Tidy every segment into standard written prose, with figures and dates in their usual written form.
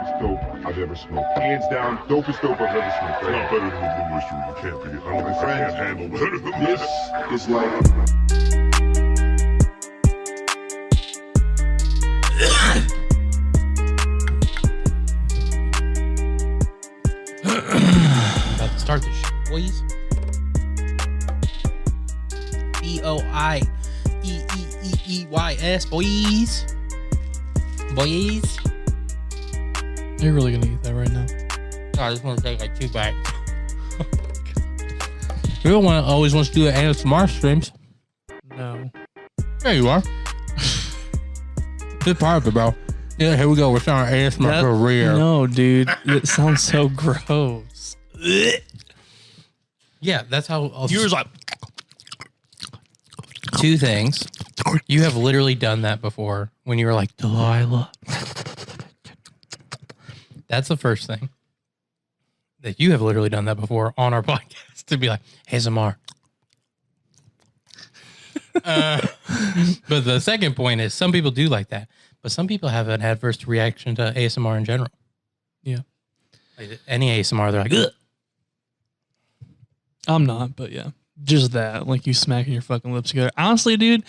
dopest dope I've ever smoked. Hands down, dopest dope I've ever smoked. It's not better than the Blue Oyster. You can't be. I don't think I can't handle better than This is like... About to start this shit, boys. BOIEEEEYS, boys. Boys. You're really gonna eat that right now? I just want to take like 2 bites. You don't want to always want to do ASMR streams. No. There you are. Good part of it, bro. Yeah, here we go. We're starting our ASMR career. No, dude. It sounds so gross. Yeah, that's how. You was like 2 things. You have literally done that before when you were like, Delilah. That's the first thing. That you have literally done that before on our podcast to be like, ASMR. But the second point is some people do like that, but some people have an adverse reaction to ASMR in general. Yeah. Like any ASMR, they're like, ugh. I'm not, but yeah. Just that. Like you smacking your fucking lips together. Honestly, dude,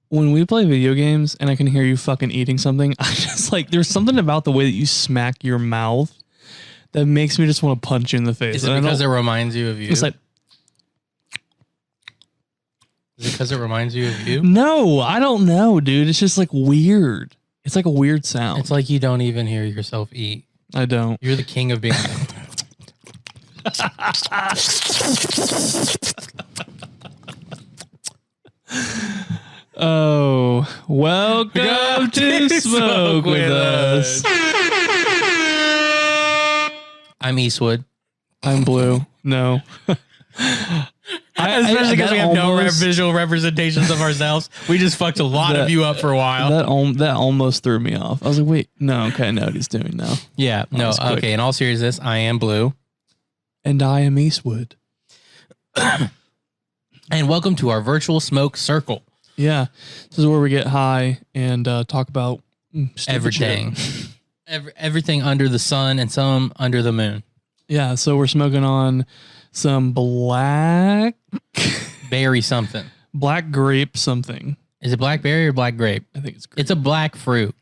when we play video games and I can hear you fucking eating something, I just like, there's something about the way that you smack your mouth that makes me just want to punch you in the face. Is it because it reminds you of you? It's like, is it because it reminds you of you? no, I don't know, dude. It's just like weird. It's like a weird sound. It's like you don't even hear yourself eat. I don't. You're the king of being. Oh, welcome to Smoke With Us. I'm Eastwood. I'm Blue. No. Especially because we have no visual representations of ourselves. We just fucked a lot of you up for a while. That almost threw me off. I was like, wait, no, okay, I know what he's doing now. Yeah, no, okay. In all seriousness, I am Blue. And I am Eastwood. And welcome to our virtual smoke circle. Yeah, this is where we get high and talk about everything. Everything under the sun and some under the moon. Yeah, so we're smoking on some black berry something. Black grape something. Is it blackberry or black grape? I think it's grape. It's a black fruit.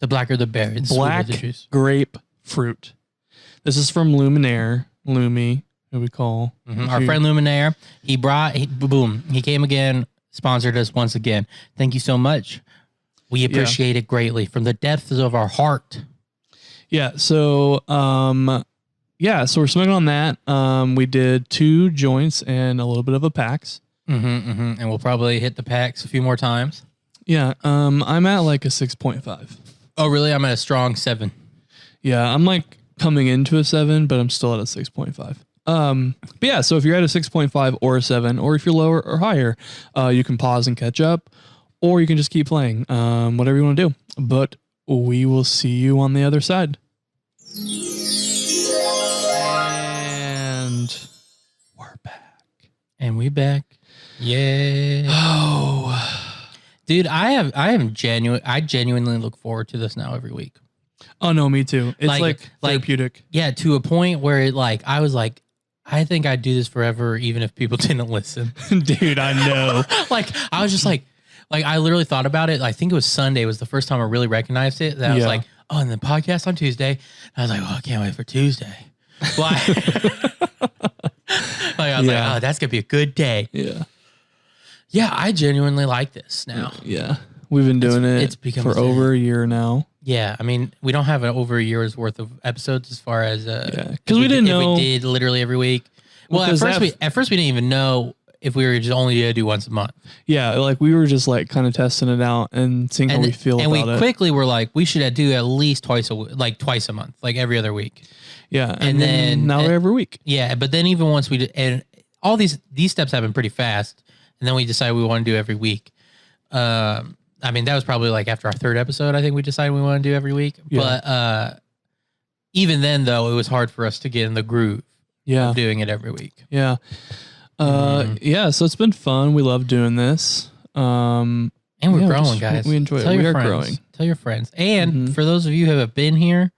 The blacker the berry. The black grape fruit. This is from Luminaire. Lumi, who we call. Mm-hmm. Our friend Luminaire. He came again, sponsored us once again. Thank you so much. We appreciate it greatly from the depths of our heart. Yeah, so so we're smoking on that. We did 2 joints and a little bit of a PAX. And we'll probably hit the PAX a few more times. Yeah, I'm at like a 6.5. Oh, really? I'm at a strong 7. Yeah, I'm like coming into a 7, but I'm still at a 6.5. But yeah, so if you're at a 6.5 or a 7, or if you're lower or higher, you can pause and catch up, or you can just keep playing, whatever you want to do. But we will see you on the other side. And we're back. And we back. Yeah. Oh, dude, I genuinely look forward to this now every week. Oh no, me too. It's like therapeutic. Yeah, to a point where I was like, I think I'd do this forever, even if people didn't listen. Dude, I know. I was just like I literally thought about it. I think it was Sunday was the first time I really recognized it. That I was like, oh, and the podcast on Tuesday. And I was like, oh, I can't wait for Tuesday. I was like, oh, that's gonna be a good day. Yeah. Yeah, I genuinely like this now. Yeah. We've been doing it for over a year now. Yeah, I mean, we don't have over a year's worth of episodes as far as because we didn't know if we did literally every week. Well, at first we didn't even know if we were just only gonna do once a month. Yeah, like we were just like kind of testing it out and seeing how we feel about it. And we quickly were like, we should do at least twice a month, like every other week. Yeah, and then now we're every week. Yeah, but then even once we did, and all these steps happen pretty fast, and then we decided we want to do every week. I mean, that was probably like after our 3rd episode, I think we decided we want to do every week. Yeah. But even then, though, it was hard for us to get in the groove of doing it every week. Yeah. Yeah, so it's been fun. We love doing this. And we're growing, guys. We enjoy it. We are growing. Tell your friends. And for those of you who have been here,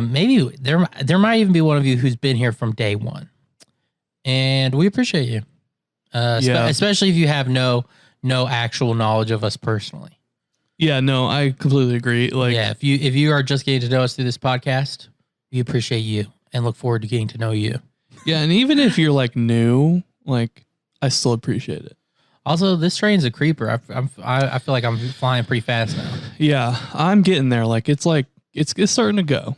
Maybe there might even be one of you who's been here from day one, and we appreciate you. Especially if you have no actual knowledge of us personally. Yeah, no, I completely agree. Like, yeah, if you are just getting to know us through this podcast, we appreciate you and look forward to getting to know you. Yeah, and even if you're like new, like I still appreciate it. Also, this train's a creeper. I feel like I'm flying pretty fast now. Yeah, I'm getting there. Like it's starting to go.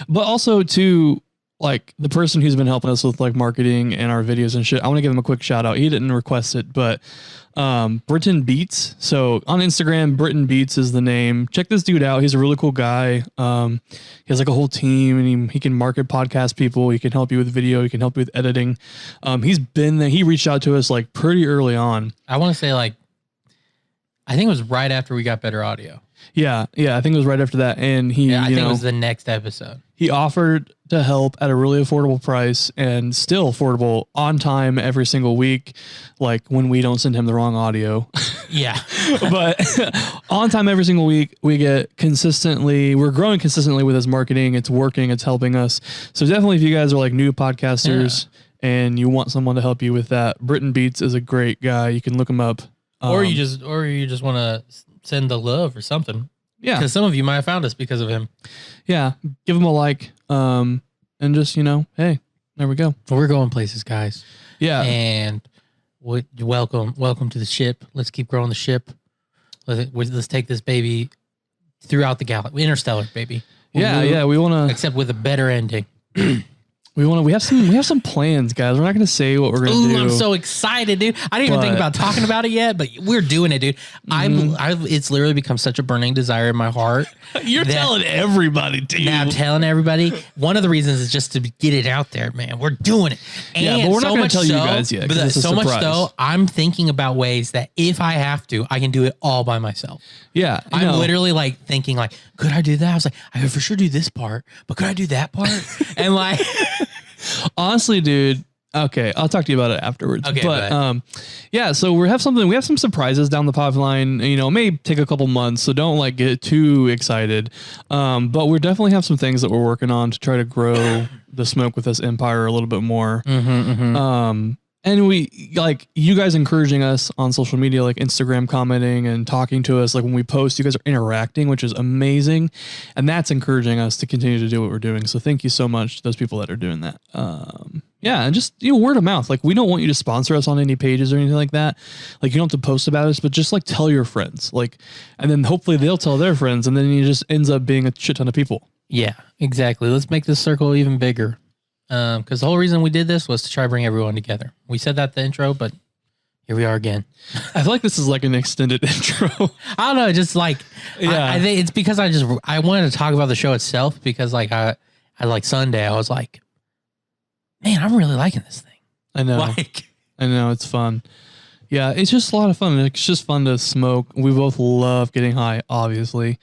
But also to like the person who's been helping us with like marketing and our videos and shit, I want to give him a quick shout out. He didn't request it, but Britton Beats. So on Instagram, Britton Beats is the name. Check this dude out. He's a really cool guy. He has like a whole team, and he can market podcast people. He can help you with video. He can help you with editing. He's been there. He reached out to us like pretty early on. I want to say like, I think it was right after we got better audio. Yeah. I think it was right after that. And I think it was the next episode. He offered to help at a really affordable price, and still affordable, on time every single week. Like when we don't send him the wrong audio. Yeah. But on time every single week, we're growing consistently with his marketing. It's working. It's helping us. So definitely if you guys are like new podcasters and you want someone to help you with that, Britton Beats is a great guy. You can look him up. Or you just want to send the love or something. Yeah. Because some of you might have found us because of him. Yeah. Give him a like. And just, hey, there we go. We're going places, guys. Yeah. And welcome to the ship. Let's keep growing the ship. Let's take this baby throughout the galaxy. Interstellar, baby. Yeah. We want to, except with a better ending. we have some plans, guys. We're not going to say what we're going to do. I'm so excited, dude. I didn't even think about talking about it yet, but we're doing it, dude. It's literally become such a burning desire in my heart. You're telling everybody, dude. Now I'm telling everybody. One of the reasons is just to get it out there, man. We're doing it. And but we're not going to tell you guys yet. But it's a so surprise. much so, I'm thinking about ways that if I have to, I can do it all by myself. Yeah. I'm literally like thinking like, could I do that? I was like, I could for sure do this part, but could I do that part? And like, honestly, dude. Okay, I'll talk to you about it afterwards. Okay, but so we have some surprises down the pipeline. It may take a couple months, so don't like get too excited. But we definitely have some things that we're working on to try to grow the Smoke With Us empire a little bit more. And we like you guys encouraging us on social media, like Instagram, commenting and talking to us. Like when we post, you guys are interacting, which is amazing. And that's encouraging us to continue to do what we're doing. So thank you so much to those people that are doing that. And just, word of mouth. Like we don't want you to sponsor us on any pages or anything like that. Like you don't have to post about us, but just like tell your friends, like, and then hopefully they'll tell their friends. And then it just ends up being a shit ton of people. Yeah, exactly. Let's make this circle even bigger. Because the whole reason we did this was to try to bring everyone together. We said that at the intro, but here we are again. I feel like this is like an extended intro. I don't know, just like I think it's because I wanted to talk about the show itself because like I like Sunday I was like, man, I'm really liking this thing. I know. I know, it's fun. Yeah, it's just a lot of fun. It's just fun to smoke. We both love getting high, obviously.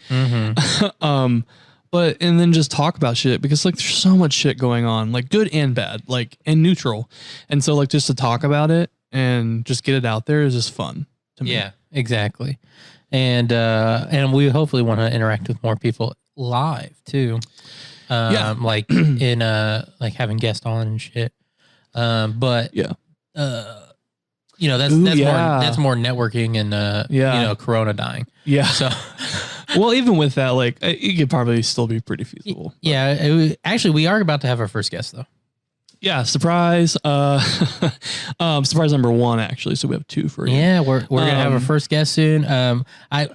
And then just talk about shit because like there's so much shit going on, like good and bad, like and neutral. And so like just to talk about it and just get it out there is just fun to me. Yeah, exactly. And we hopefully want to interact with more people live too. Like in like having guests on and shit. That's more networking and Corona dying. Yeah. So well, even with that, like it could probably still be pretty feasible. Yeah. Actually, we are about to have our first guest though. Yeah. Surprise. Surprise number 1, actually. So we have 2 for you. Yeah. We're going to have our first guest soon. I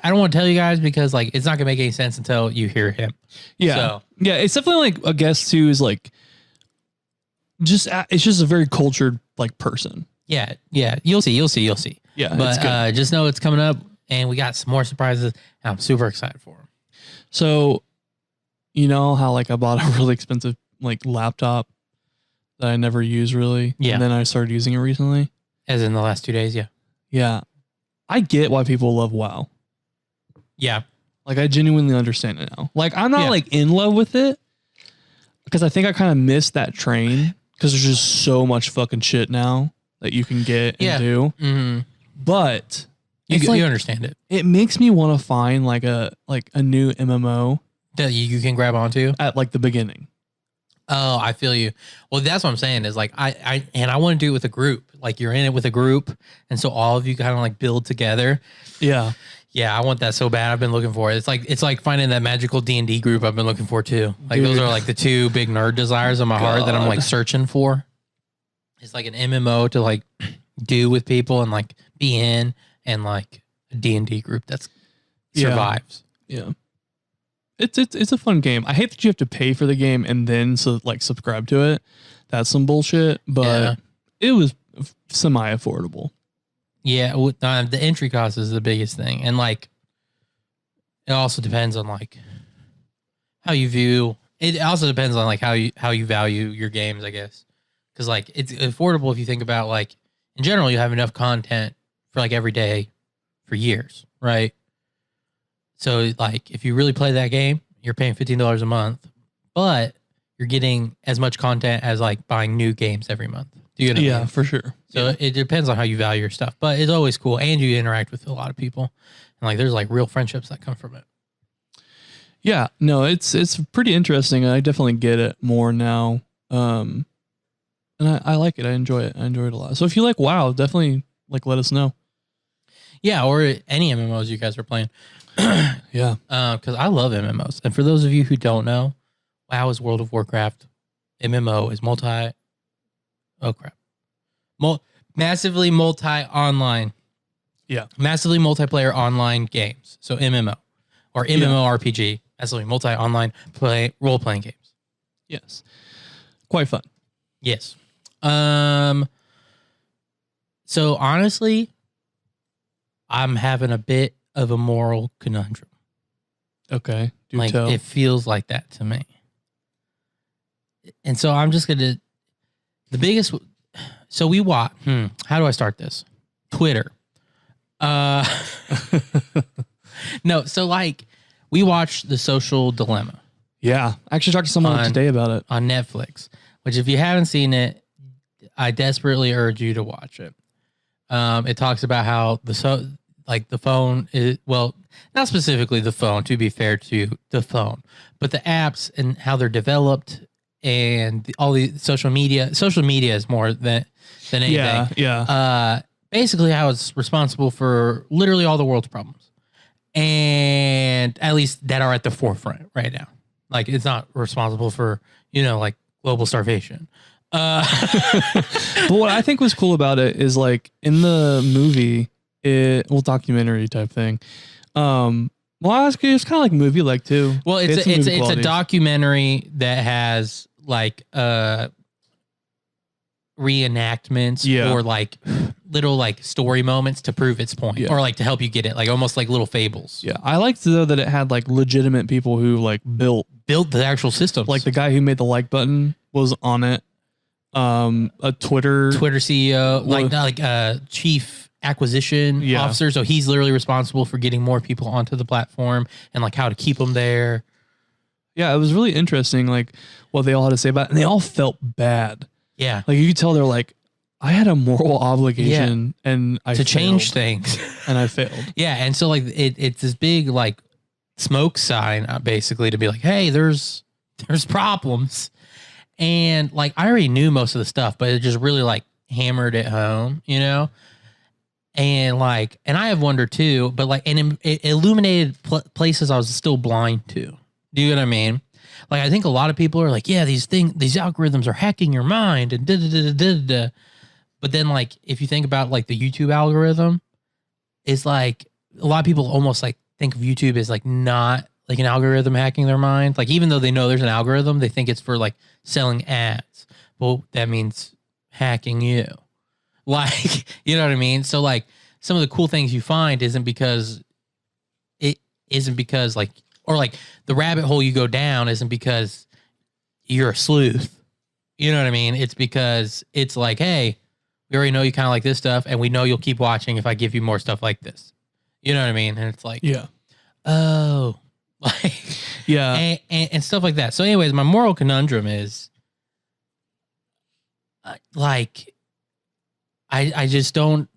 don't want to tell you guys because like, it's not gonna make any sense until you hear him. Yeah. So. Yeah. It's definitely like a guest who is like, it's just a very cultured like person. Yeah. Yeah. You'll see. Yeah. But just know it's coming up. And we got some more surprises, and I'm super excited for them. So, you know how like I bought a really expensive like laptop that I never use really? Yeah. And then I started using it recently. As in the last 2 days, yeah. Yeah. I get why people love WoW. Yeah. Like I genuinely understand it now. Like I'm not like in love with it because I think I kind of missed that train because there's just so much fucking shit now that you can get and do. Mm-hmm. But you understand it. It makes me want to find like a new MMO that you can grab onto. at like the beginning. Oh, I feel you. Well, that's what I'm saying is like I want to do it with a group. Like you're in it with a group, and so all of you kind of like build together. Yeah. Yeah, I want that so bad. I've been looking for it. It's like finding that magical D&D group I've been looking for too. Like those Dude. are like the two big nerd desires of my heart that I'm like searching for. It's like an MMO to like do with people and like be in, and like a D&D group that's survives. Yeah. It's a fun game. I hate that you have to pay for the game and then subscribe to it. That's some bullshit, but it was semi affordable. Yeah, the entry cost is the biggest thing, and like it also depends on like how you view. It also depends on like how you value your games, I guess, because like it's affordable if you think about like in general you have enough content for like every day for years, right? So like if you really play that game, you're paying $15 a month, but you're getting as much content as like buying new games every month. Do you know what I mean? For sure. So it depends on how you value your stuff, but it's always cool, and you interact with a lot of people, and like there's like real friendships that come from it. Yeah, no, it's pretty interesting. I definitely get it more now, and I like it. I enjoy it. I enjoy it a lot. So if you like WoW, definitely like let us know. Yeah, or any MMOs you guys are playing. Yeah, because I love MMOs, and for those of you who don't know, WoW is World of Warcraft. MMO is massively multi-online. Yeah. Massively multiplayer online games. So MMO or MMORPG. Massively multi-online role-playing games. Yes. Quite fun. Yes. So honestly, I'm having a bit of a moral conundrum. Okay. Do Like tell. it feels like that to me. And so I'm just gonna so we watch. How do I start this? Twitter. No, so like we watched The Social Dilemma Yeah. I actually talked to someone today about it. on Netflix, which if you haven't seen it, I desperately urge you to watch it. It talks about how the phone is, well, not specifically the phone, to be fair to the phone, but the apps and how they're developed and all the social media. Social media is more than anything. Yeah. Yeah. Basically how it's responsible for literally all the world's problems, and at least that are at the forefront right now. Like it's not responsible for, like global starvation. But what I think was cool about it is like in the movie, documentary type thing. Well, it's kind of like movie like too. Well, it's movie a quality. documentary that has like reenactments or like little like story moments to prove its point, or like to help you get it, like almost like little fables. Yeah, I liked though that it had like legitimate people who like built the actual systems. Like the guy who made the like button was on it. A Twitter CEO, like chief acquisition officer. So he's literally responsible for getting more people onto the platform and like how to keep them there. Yeah, it was really interesting, like what they all had to say about it. And they all felt bad. Yeah. Like you could tell they're like, I had a moral obligation and I failed. Change things. And I failed. Yeah. And so like it's this big like smoke sign basically to be like, hey, there's problems. And like I already knew most of the stuff, but it just really like hammered it home, And like, and I have wondered too, but like, and it illuminated places I was still blind to. Do you know what I mean? Like, I think a lot of people are like, yeah, these algorithms are hacking your mind and da. But then like, if you think about like the YouTube algorithm, it's like a lot of people almost like think of YouTube as like not like an algorithm hacking their mind. Like, even though they know there's an algorithm, they think it's for like selling ads. Well, that means hacking you. Like, you know what I mean? So like some of the cool things you find isn't because like, or like the rabbit hole you go down isn't because you're a sleuth. You know what I mean? It's because it's like, hey, we already know you kind of like this stuff, and we know you'll keep watching if I give you more stuff like this. You know what I mean? And it's like, oh, like, and stuff like that. So anyways, my moral conundrum is like, I just don't,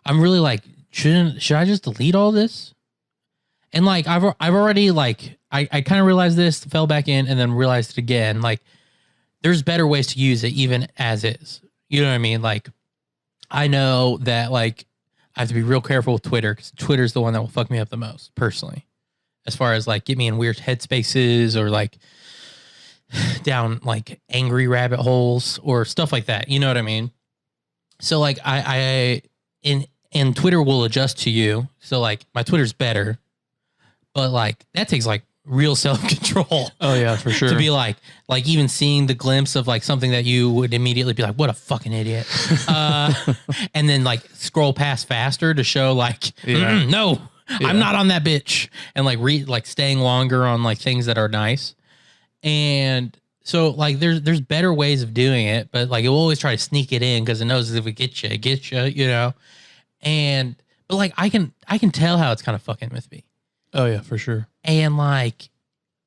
I'm really like, should I just delete all this? And like, I've already like I kind of realized this, fell back in, and then realized it again. Like, there's better ways to use it, even as is. You know what I mean? Like, I know that like I have to be real careful with Twitter because Twitter's the one that will fuck me up the most personally, as far as like get me in weird headspaces or like down like angry rabbit holes or stuff like that. You know what I mean? So like and Twitter will adjust to you. So like my Twitter's better, but like that takes like real self-control. Oh yeah, for sure. To be like even seeing the glimpse of like something that you would immediately be like, what a fucking idiot. And then like scroll past faster to show like, no, I'm not on that bitch. And like staying longer on like things that are nice. And so like there's better ways of doing it, but like it will always try to sneak it in because it knows if it gets you, you know? But like I can tell how it's kind of fucking with me. Oh yeah, for sure. And like,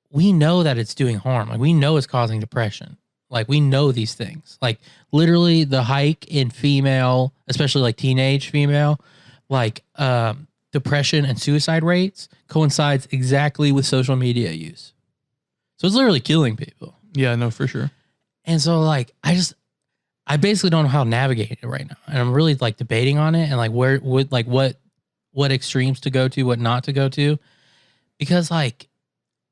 we know that it's doing harm. Like we know it's causing depression. Like we know these things. Like literally the hike in female, especially like teenage female, like depression and suicide rates coincides exactly with social media use. So it's literally killing people. Yeah, no, for sure. And so like, I basically don't know how to navigate it right now. And I'm really like debating on it and like where would like what extremes to go to, what not to go to. Because like,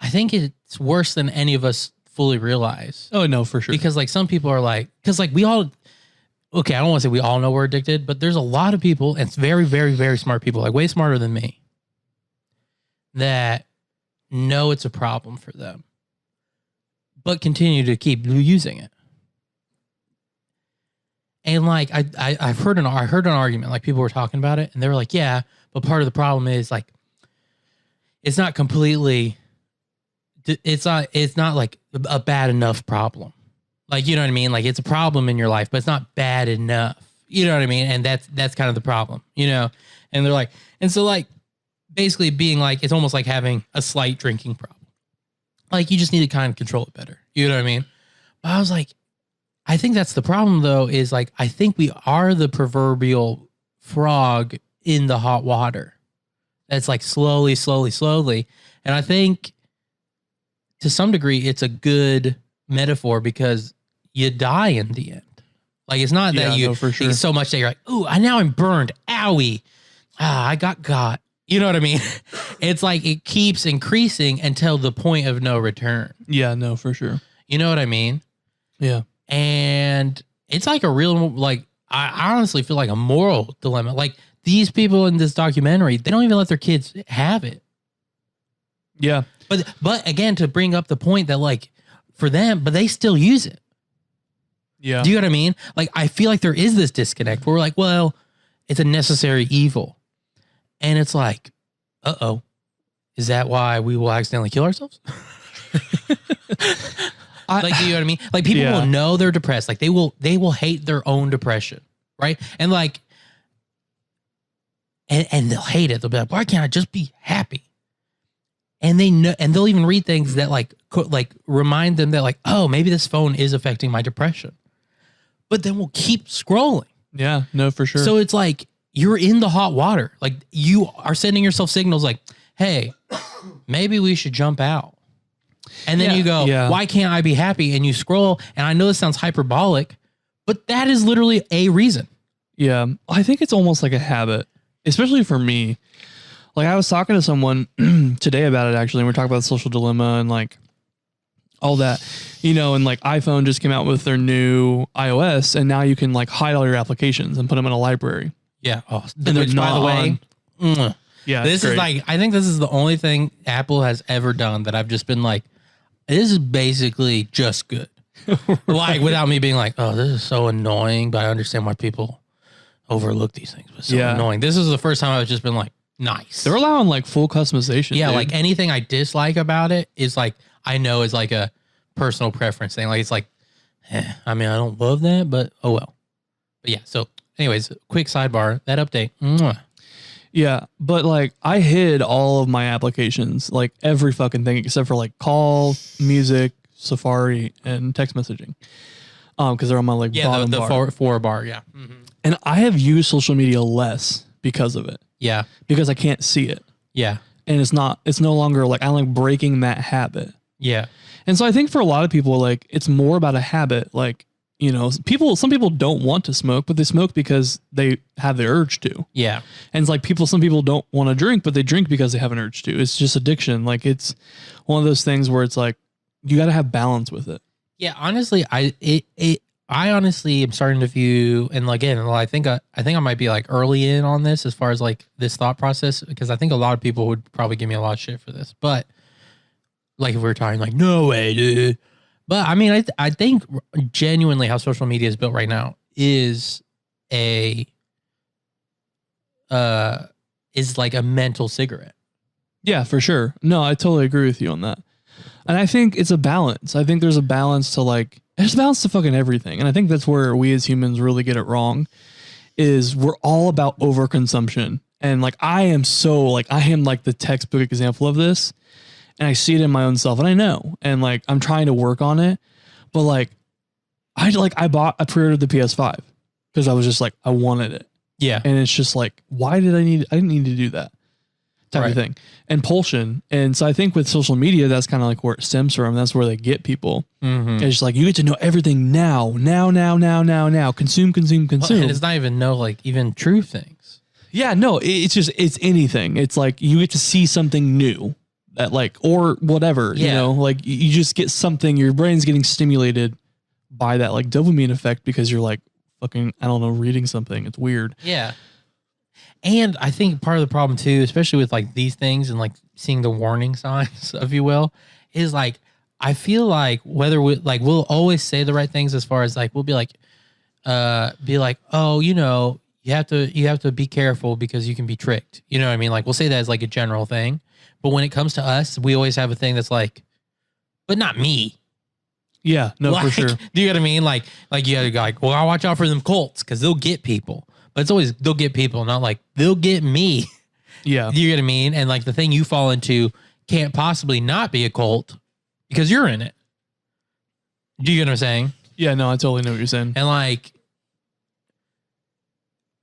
I think it's worse than any of us fully realize. Oh no, for sure. Because like some people are like, because like we all, okay, I don't want to say we all know we're addicted, but there's a lot of people, and it's very, very, very smart people, like way smarter than me, that know it's a problem for them, but continue to keep using it. And like I heard an argument, like people were talking about it, and they were like, yeah, but part of the problem is like, it's not completely, it's not like a bad enough problem. Like, you know what I mean? Like it's a problem in your life, but it's not bad enough. You know what I mean? And that's kind of the problem, you know? And they're like, and so like basically being like, it's almost like having a slight drinking problem. Like you just need to kind of control it better. You know what I mean? But I was like, I think that's the problem though, is like, I think we are the proverbial frog in the hot water. That's like slowly. And I think to some degree, it's a good metaphor because you die in the end. Like, it's not that you for sure. think so much that you're like, ooh, now I'm burned. Owie. I got. You know what I mean? It's like it keeps increasing until the point of no return. Yeah, no, for sure. You know what I mean? Yeah. And it's like a real, like, I honestly feel like a moral dilemma. Like, these people in this documentary, they don't even let their kids have it. Yeah. But again, to bring up the point that like for them, but they still use it. Yeah. Do you know what I mean? Like, I feel like there is this disconnect where we're like, well, it's a necessary evil. And it's like, uh-oh, is that why we will accidentally kill ourselves? Like, do you know what I mean? Like people will know they're depressed. Like they will hate their own depression. Right. And like, and they'll hate it. They'll be like, why can't I just be happy? And they know, and they'll even read things that like remind them that like, oh, maybe this phone is affecting my depression. But then we'll keep scrolling. Yeah, no, for sure. So it's like you're in the hot water. Like you are sending yourself signals like, hey, maybe we should jump out. And then you go, why can't I be happy? And you scroll. And I know this sounds hyperbolic, but that is literally a reason. Yeah, I think it's almost like a habit, especially for me. Like I was talking to someone today about it actually, and we're talking about the social dilemma and like all that, you know, and like iPhone just came out with their new iOS and now you can like hide all your applications and put them in a library. Yeah. Oh, and which, by the way, yeah, this is like, I think this is the only thing Apple has ever done that I've just been like, this is basically just good. Like without me being like, oh, this is so annoying, but I understand why people overlook these things. But it's so annoying. This is the first time I've just been like, nice. They're allowing like full customization. Yeah, dude. like anything I dislike about it is like I know is like a personal preference thing. Like it's like, I mean, I don't love that, but oh well. But yeah. So, anyways, quick sidebar. That update. Mwah. Yeah, but like I hid all of my applications, like every fucking thing except for like call, music, Safari, and text messaging. Because they're on my like bottom the bar. four bar. Yeah. Mm-hmm. And I have used social media less because of it. Yeah. Because I can't see it. Yeah. and it's no longer like I like breaking that habit. Yeah. And so I think for a lot of people, like it's more about a habit. Like, you know, some people don't want to smoke, but they smoke because they have the urge to. Yeah. And it's like some people don't want to drink, but they drink because they have an urge to. It's just addiction. Like it's one of those things where it's like, you got to have balance with it. Yeah. Honestly, I honestly am starting to view, and again, I think I might be like early in on this as far as like this thought process, because I think a lot of people would probably give me a lot of shit for this, but like if we were talking like, no way, dude. But I mean, I think genuinely how social media is built right now is like a mental cigarette. Yeah, for sure. No, I totally agree with you on that. And I think it's a balance. I think there's a balance to like, there's a balance to fucking everything. And I think that's where we as humans really get it wrong, is we're all about overconsumption. And like, I am like the textbook example of this. And I see it in my own self, and I know, and like I'm trying to work on it, but like I pre-ordered the PS5 because I was just like I wanted it. Yeah. And it's just like, I didn't need to do that type of thing. And Impulsion. And so I think with social media, that's kind of like where it stems from. That's where they get people. Mm-hmm. It's just like, you get to know everything now, consume. And it's not even like even true things. Yeah, no, it's anything. It's like you get to see something new. That like, or whatever, you know, like you just get something, your brain's getting stimulated by that like dopamine effect because you're like fucking, I don't know, reading something. It's weird. Yeah. And I think part of the problem too, especially with like these things and like seeing the warning signs, if you will, is like, I feel like whether we'll always say the right things as far as like, we'll be like, oh, you know, you have to be careful because you can be tricked. You know what I mean? Like we'll say that as like a general thing. But when it comes to us, we always have a thing that's like, but not me. Yeah, no, like, for sure. Do you know what I mean? Like you gotta go like, well, I'll watch out for them cults because they'll get people. But it's always they'll get people, not like they'll get me. Yeah. Do you know what I mean? And like the thing you fall into can't possibly not be a cult because you're in it. Do you get what I'm saying? Yeah, no, I totally know what you're saying. And like,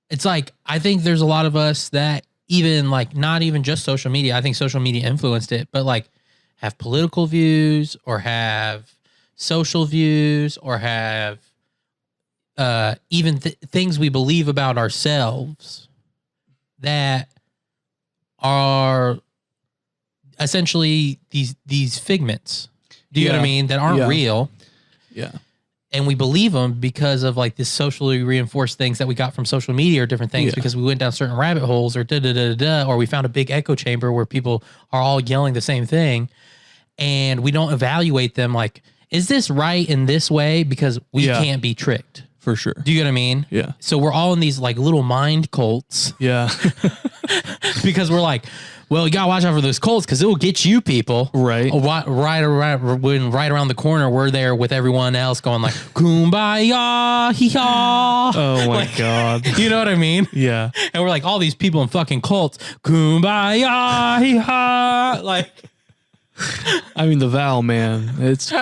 it's like, I think there's a lot of us that even like not even just social media. I think social media influenced it, but like have political views or have social views or have even things we believe about ourselves that are essentially these figments. Do you know what I mean? That aren't real. Yeah. And we believe them because of like this socially reinforced things that we got from social media or different things because we went down certain rabbit holes or or we found a big echo chamber where people are all yelling the same thing and we don't evaluate them like, is this right in this way? Because we can't be tricked. For sure. Do you get what I mean? Yeah. So we're all in these like little mind cults. Yeah. Because we're like, well, you gotta watch out for those cults because it will get you people. Right. Right around the corner, we're there with everyone else going like, kumbaya, hee-haw. Oh my God. You know what I mean? Yeah. And we're like, all these people in fucking cults, kumbaya, hee-haw. Like, I mean, the vow, man. It's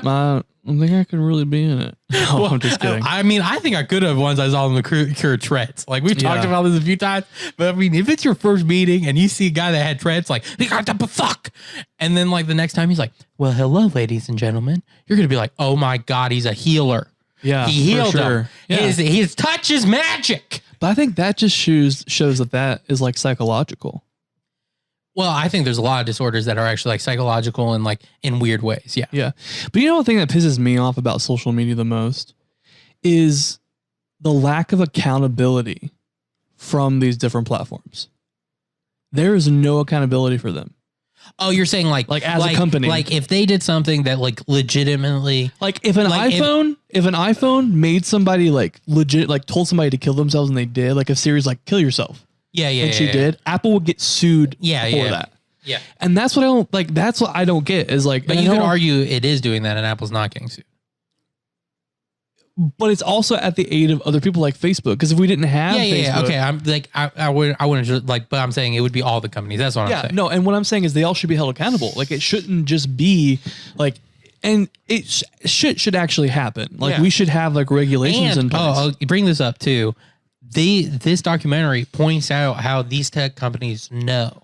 I don't think I could really be in it. No, I'm just kidding. I mean, I think I could have once I saw them cure Tourette's. Like we've talked about this a few times, but I mean, if it's your first meeting and you see a guy that had Tourette's, like, fuck. And then like the next time he's like, well, hello, ladies and gentlemen. You're going to be like, oh my God, he's a healer. Yeah. He healed them. Yeah. His touch is magic. But I think that just shows that is like psychological. Well, I think there's a lot of disorders that are actually like psychological and like in weird ways. Yeah. Yeah. But you know, the thing that pisses me off about social media the most is the lack of accountability from these different platforms. There is no accountability for them. Oh, you're saying like as a company, like if they did something that like legitimately, like if an iPhone made somebody like legit, like told somebody to kill themselves and they did, like if Siri's like, kill yourself. And she did. Apple would get sued for that. Yeah. And that's what I don't like. That's what I don't get is like, but you could argue it is doing that and Apple's not getting sued. But it's also at the aid of other people like Facebook. Because if we didn't have Facebook. Okay. I'm like, I wouldn't just like, but I'm saying it would be all the companies. That's what I'm saying. No. And what I'm saying is they all should be held accountable. Like it shouldn't just be like, and it should actually happen. Like we should have like regulations in place. I'll bring this up too. This documentary points out how these tech companies know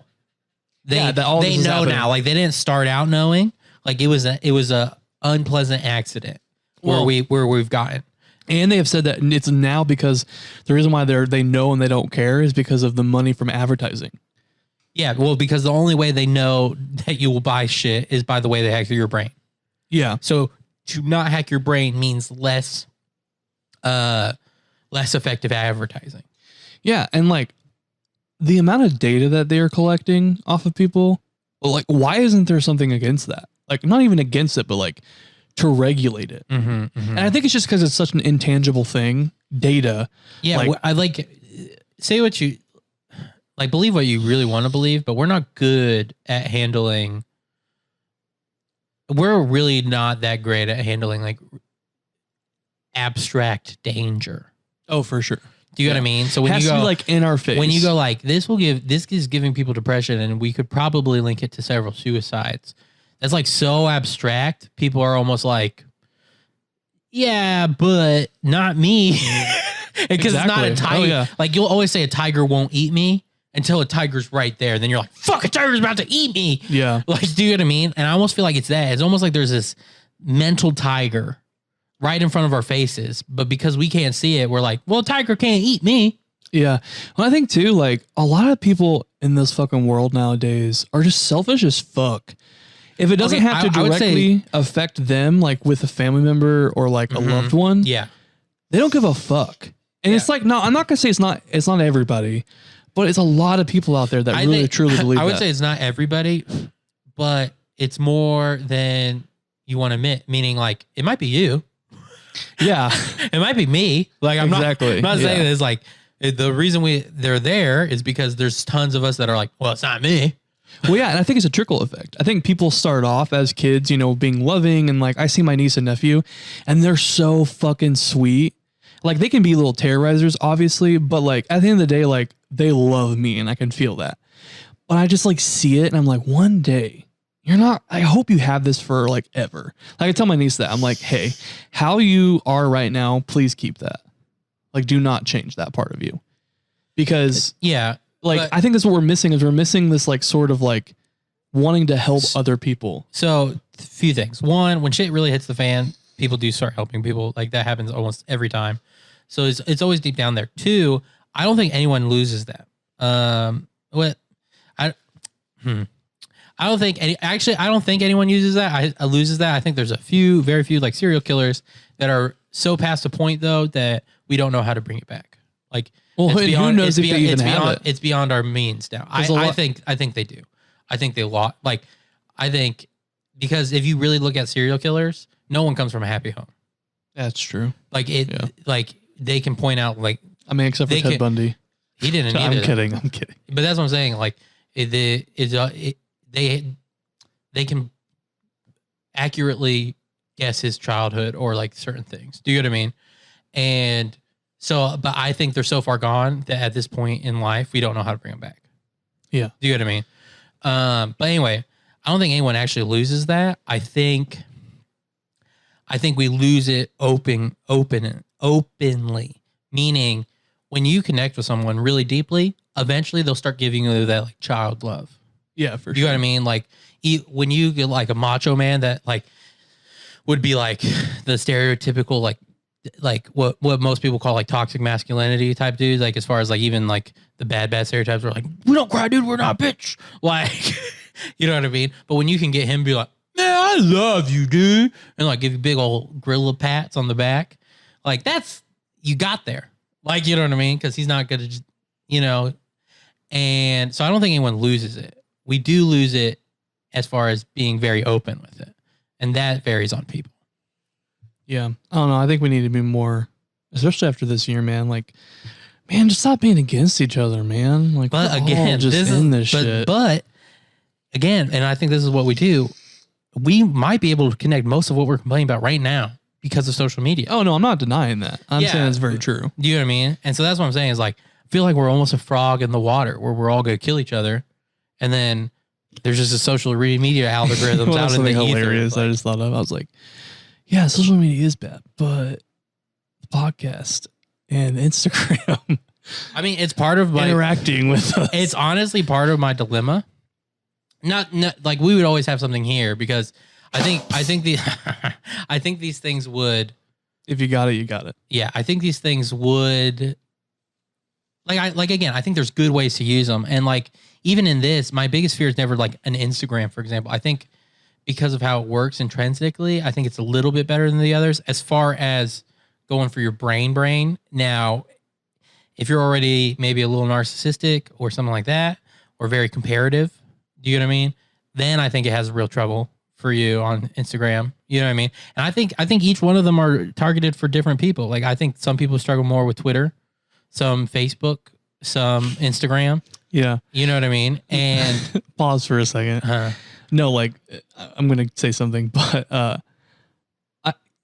They all this they is know happening. now. Like they didn't start out knowing. Like it was a unpleasant accident Well- where we've gotten. And they have said that it's now because the reason why they know and they don't care is because of the money from advertising. Yeah, well, because the only way they know that you will buy shit is by the way they hack through your brain. Yeah. So to not hack your brain means less effective advertising. Yeah. And like the amount of data that they are collecting off of people, well, like, why isn't there something against that? Like, not even against it, but like to regulate it. And I think it's just because it's such an intangible thing, data. Yeah, like- I like say what you like, believe what you really want to believe, but we're not good at handling. We're really not that great at handling like abstract danger. Oh, for sure. Do you know what I mean? So when Has you to go be like in our face. when you go like this is giving people depression, and we could probably link it to several suicides. That's like so abstract. People are almost like, yeah, but not me. Because it's not a Exactly. tiger. Oh, yeah. Like you'll always say a tiger won't eat me until a tiger's right there. Then you're like, fuck, a tiger's about to eat me. Yeah. Like, do you know what I mean? And I almost feel like it's that. It's almost like there's this mental tiger right in front of our faces. But because we can't see it, we're like, well, a tiger can't eat me. Yeah. Well, I think too, like a lot of people in this fucking world nowadays are just selfish as fuck. If it doesn't Okay, have to I would say- directly affect them, like with a family member or like a loved one, Yeah. they don't give a fuck. And it's like, no, I'm not gonna say it's not everybody, but it's a lot of people out there that I really think- truly believe I would that. say it's not everybody, but it's more than you want to admit. Meaning, like, it might be you. Yeah. It might be me. Like, I'm Exactly. not saying Yeah. it's like the reason they're there is because there's tons of us that are like, well, it's not me. Well, yeah, and I think it's a trickle effect. I think people start off as kids, you know, being loving, and like I see my niece and nephew, and they're so fucking sweet. Like they can be little terrorizers, obviously, but like at the end of the day, like they love me, and I can feel that. But I just like see it, and I'm like, one day you're not. I hope you have this for like ever. Like I tell my niece that I'm like, hey, how you are right now, please keep that. Like, do not change that part of you, because Yeah. like but- I think that's what we're missing is we're missing this like sort of like wanting to help other people. So, a few things. One, when shit really hits the fan, people do start helping people. Like that happens almost every time. So it's always deep down there. Two, I don't think anyone loses that. I don't think I don't think anyone uses that. I loses that. I think there's very few like serial killers that are so past the point though that we don't know how to bring it back. Like, Well, it's and beyond, who knows it's if they beyond, even it's have beyond, it? It's beyond our means now. There's a I lot- think they do. I think they lost. Like, I think because if you really look at serial killers, no one comes from a happy home. That's true. Like like they can point out like I mean, except for They Ted can- Bundy. he didn't. I'm either. kidding. I'm kidding. But that's what I'm saying. Like they can accurately guess his childhood or like certain things. Do you know what I mean? And so, but I think they're so far gone that at this point in life, we don't know how to bring them back. Yeah. Do you know what I mean? But anyway, I don't think anyone actually loses that. I think we lose it openly, meaning when you connect with someone really deeply, eventually they'll start giving you that like child love. Yeah, for You know what I mean? Like when you get like a macho man that like would be like the stereotypical like what most people call like toxic masculinity type dudes, like as far as like even like the bad stereotypes are like, we don't cry, dude, we're not bitch. Like, you know what I mean? But when you can get him to be like, man, I love you, dude, and like give you big old gorilla pats on the back, like that's you got there. Like, you know what I mean? Because he's not gonna just, you know. And so I don't think anyone loses it. We do lose it as far as being very open with it. And that varies on people. Yeah. I don't know. I think we need to be more, especially after this year, man. Like, man, just stop being against each other, man. Like, But we're all again, just in this but, shit. But again, and I think this is what we do, we might be able to connect most of what we're complaining about right now because of social media. Oh no, I'm not denying that. I'm Yeah. saying it's very true. Do you know what I mean? And so that's what I'm saying is like, I feel like we're almost a frog in the water where we're all going to kill each other. And then there's just a social media algorithms Well, out that's in the something ether. hilarious. I Like, just thought of. I was like, yeah, social media is bad, but the podcast and Instagram I mean, it's part of my, interacting with us. it's honestly part of my dilemma not like we would always have something here because I think the I think these things would. If you got it, you got it. Yeah, I think these things would again, I think there's good ways to use them. And like even in this, my biggest fear is never like an Instagram, for example. I think because of how it works intrinsically, I think it's a little bit better than the others as far as going for your brain. Now, if you're already maybe a little narcissistic or something like that, or very comparative, do you know what I mean? Then I think it has real trouble for you on Instagram. You know what I mean? And I think each one of them are targeted for different people. Like I think some people struggle more with Twitter, some Facebook, some Instagram. Yeah. You know what I mean? And pause for a second. No, like I'm going to say something, but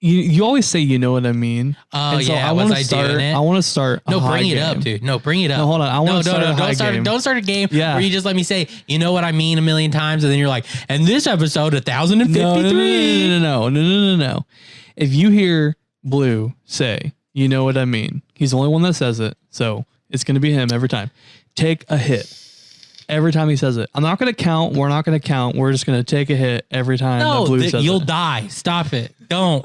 you always say, you know what I mean? Oh, and so yeah. I want to start. I want to start. No, bring it up, dude. No, bring it up. No, hold on. I want to start a high game. Don't start a game Yeah. where you just let me say, you know what I mean, a million times, and then you're like, and this episode 1053. No. If you hear Blue say, you know what I mean, he's the only one that says it, so it's going to be him every time. Take a hit. Every time he says it. I'm not going to count. We're not going to count. We're just going to take a hit every time that Blue says you'll it. die. Stop it. Don't.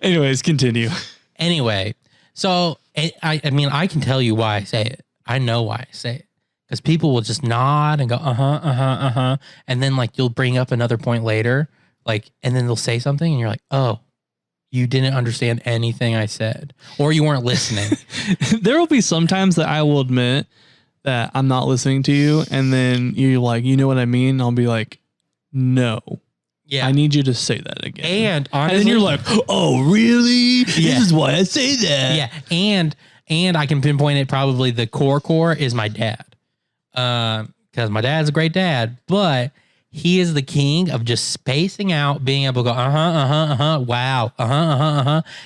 Anyways, continue. Anyway, so I mean, I can tell you why I say it. I know why I say it. Because people will just nod and go, and then like you'll bring up another point later, like, and then they'll say something and you're like, oh, you didn't understand anything I said, or you weren't listening. There will be some times that I will admit that I'm not listening to you, and then you're like, you know what I mean? I'll be like, no. Yeah. I need you to say that again. And honestly, then you're like, oh, really? Yeah. This is why I say that. Yeah. And I can pinpoint it. Probably the core is my dad. Because my dad's a great dad, but he is the king of just spacing out, being able to go, wow,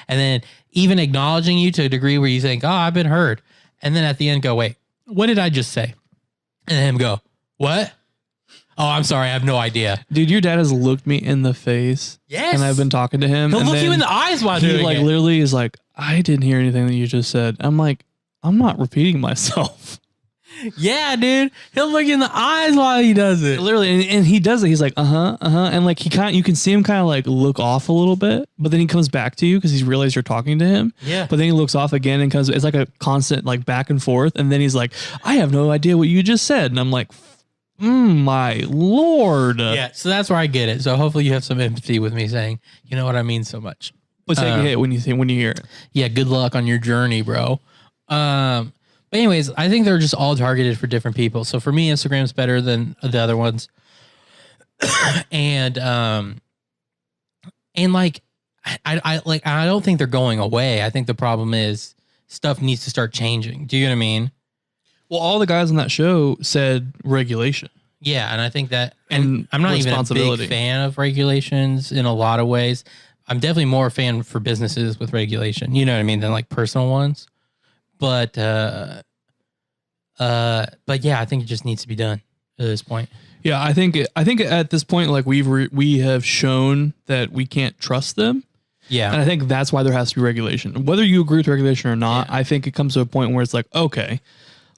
and then even acknowledging you to a degree where you think, oh, I've been heard. And then at the end go, wait, what did I just say? And then him go, what? Oh, I'm sorry. I have no idea. Dude, your dad has looked me in the face. Yes. And I've been talking to him. He'll and look you then in the eyes while he doing like it. literally is like, I didn't hear anything that you just said. I'm like, I'm not repeating myself. Yeah, dude. He'll look you in the eyes while he does it. Literally, and he does it. He's like, and like you can see him kind of like look off a little bit, but then he comes back to you because he's realized you're talking to him. Yeah. But then he looks off again and comes. It's like a constant like back and forth, and then he's like, I have no idea what you just said, and I'm like, my lord. Yeah. So that's where I get it. So hopefully you have some empathy with me saying, you know what I mean so much. But take a hit when you hear it. Yeah. Good luck on your journey, bro. But anyways, I think they're just all targeted for different people. So for me, Instagram's better than the other ones. and like, I don't think they're going away. I think the problem is stuff needs to start changing. Do you know what I mean? Well, all the guys on that show said regulation. Yeah. And I think that, And I'm not even a responsibility. big fan of regulations in a lot of ways. I'm definitely more a fan for businesses with regulation, you know what I mean, than like personal ones. But yeah, I think it just needs to be done at this point. Yeah, I think at this point, like we have shown that we can't trust them. Yeah. And I think that's why there has to be regulation. Whether you agree with regulation or not, Yeah. I think it comes to a point where it's like, okay,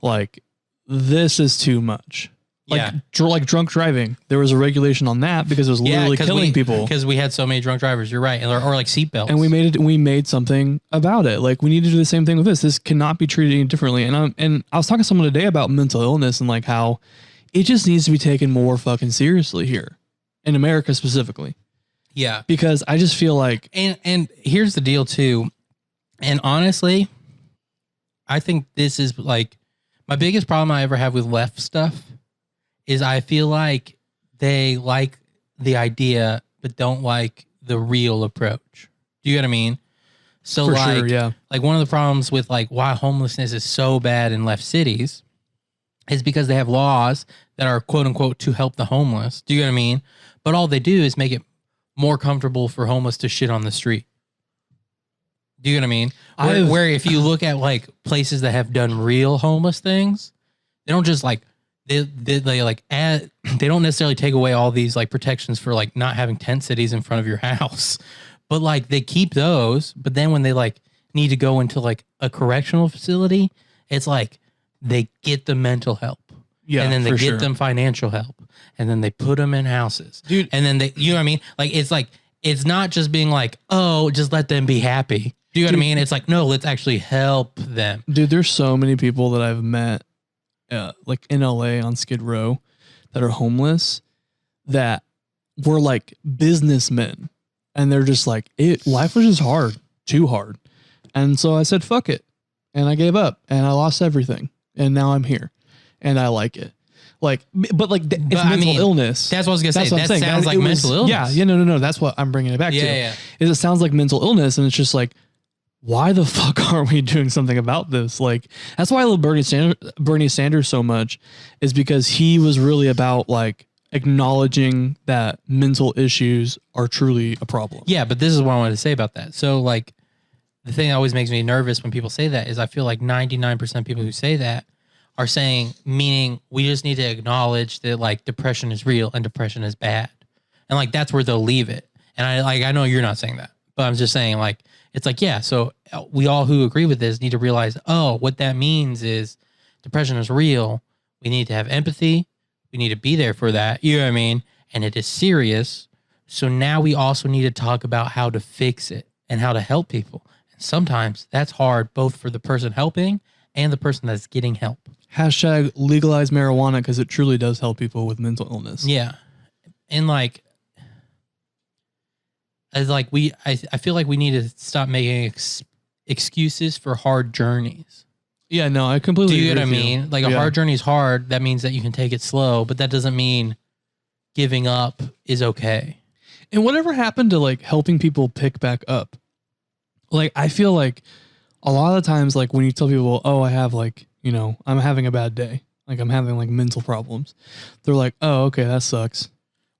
like this is too much. Like, like drunk driving, there was a regulation on that because it was literally killing people. Because we had so many drunk drivers. You're right, or like seatbelts. And we made something about it. Like we need to do the same thing with this. This cannot be treated any differently. And I was talking to someone today about mental illness and like how it just needs to be taken more fucking seriously here in America specifically. Yeah. Because I just feel like, and here's the deal too. And honestly, I think this is like my biggest problem I ever have with left stuff is I feel like they like the idea, but don't like the real approach. Do you get what I mean? So for like, sure, yeah. like one of the problems with like why homelessness is so bad in left cities is because they have laws that are quote unquote to help the homeless. Do you get what I mean? But all they do is make it more comfortable for homeless to shit on the street. Do you get what I mean? Where if you look at like places that have done real homeless things, they don't just like, they don't necessarily take away all these like protections for like not having tent cities in front of your house, but like they keep those. But then when they like need to go into like a correctional facility, it's like they get the mental help. Yeah, and then they for get sure. them financial help, and then they put them in houses, Dude. and then they, you know what I mean? Like it's not just being like, oh, just let them be happy. Do you know what I mean? It's like, no, let's actually help them. Dude, there's so many people that I've met, like in LA on Skid Row, that are homeless, that were like businessmen, and they're just like, life was just hard, too hard, and so I said, fuck it, and I gave up, and I lost everything, and now I'm here, and I like it. Like, but like, it's But, I mental mean, illness. That's what I was gonna say. what I'm That saying. sounds like It was- mental illness. Yeah, no. That's what I'm bringing it back to. Yeah. Is it sounds like mental illness, and it's just like, why the fuck aren't we doing something about this? Like, that's why I love Bernie Sanders so much, is because he was really about like acknowledging that mental issues are truly a problem. Yeah, but this is what I wanted to say about that. So, like, the thing that always makes me nervous when people say that is I feel like 99% of people who say that are saying, meaning we just need to acknowledge that like depression is real and depression is bad. And like, that's where they'll leave it. And I know you're not saying that, but I'm just saying like, it's like, yeah, so we all who agree with this need to realize, oh, what that means is depression is real. We need to have empathy. We need to be there for that. You know what I mean? And it is serious. So now we also need to talk about how to fix it and how to help people. And sometimes that's hard, both for the person helping and the person that's getting help. Hashtag legalize marijuana, because it truly does help people with mental illness. Yeah. And like, as like I feel like we need to stop making excuses for hard journeys. Yeah, no, I completely Do you agree get what I with you. mean? Like a Yeah. hard journey is hard. That means that you can take it slow, but that doesn't mean giving up is okay. And whatever happened to like helping people pick back up? Like, I feel like a lot of the times, like when you tell people, oh, I have like, you know, I'm having a bad day, like I'm having like mental problems, they're like, oh, okay, that sucks.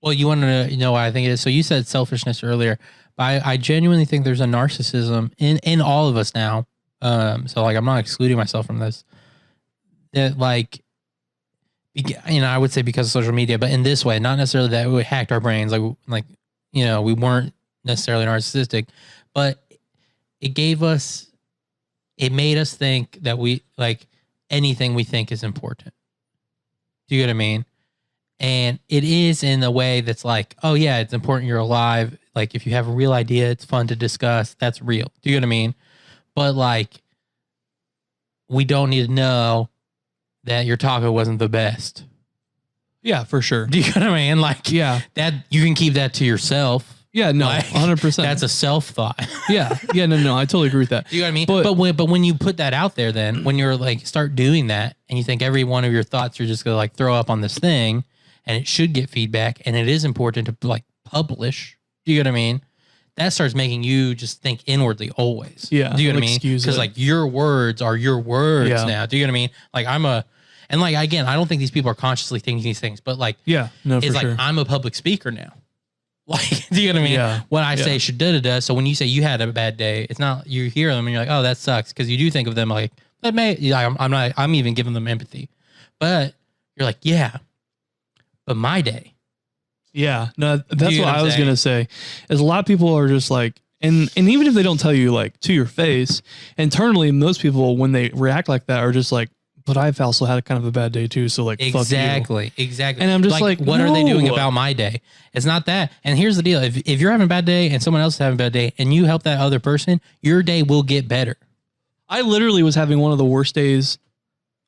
Well, you want to know what I think it is. So you said selfishness earlier, but I genuinely think there's a narcissism in all of us now. So like, I'm not excluding myself from this. That like, you know, I would say because of social media, but in this way, not necessarily that we hacked our brains, like, you know, we weren't necessarily narcissistic, but it made us think that we like anything we think is important. Do you get what I mean? And it is in a way that's like, oh yeah, it's important you're alive. Like if you have a real idea, it's fun to discuss. That's real. Do you get what I mean? But like, we don't need to know that your taco wasn't the best. Yeah, for sure. Do you get what I mean? Like, Yeah. that you can keep that to yourself. Yeah, no, Like, 100%. That's a self thought. yeah, no, I totally agree with that. You know what I mean? But- But when you put that out there, then when you're like start doing that, and you think every one of your thoughts you're just gonna like throw up on this thing, and it should get feedback, and it is important to like publish. Do you get what I mean? That starts making you just think inwardly always. Yeah, Do you get what I like mean? excuse Because it. like your words are your words Yeah. now. Do you get what I mean? Like and like again, I don't think these people are consciously thinking these things, but like Yeah, no, for it's like sure. I'm a public speaker now. Like, do you get what I mean? Yeah. When I say Yeah. should da. So when you say you had a bad day, it's not you hear them and you're like, oh, that sucks, because you do think of them like that may. Yeah, I'm even giving them empathy, but you're like, yeah, but my day. Yeah, no, that's you what know what I I'm was saying? gonna say. Is a lot of people are just like, and even if they don't tell you like to your face, internally, most people when they react like that are just like, but I've also had kind of a bad day too. So like, fuck you. Exactly. And I'm just like, what are they doing no. about my day? It's not that. And here's the deal: if you're having a bad day and someone else is having a bad day, and you help that other person, your day will get better. I literally was having one of the worst days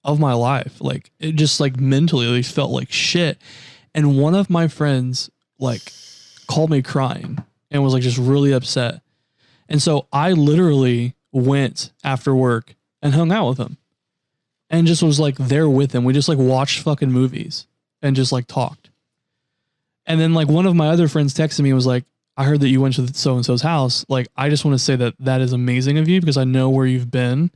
of my life. Like it just like mentally like, felt like shit. And one of my friends like called me crying and was like just really upset. And so I literally went after work and hung out with him and just was like there with him. We just like watched fucking movies and just like talked. And then like one of my other friends texted me and was like, I heard that you went to so-and-so's house. Like, I just want to say that that is amazing of you because I know where you've been.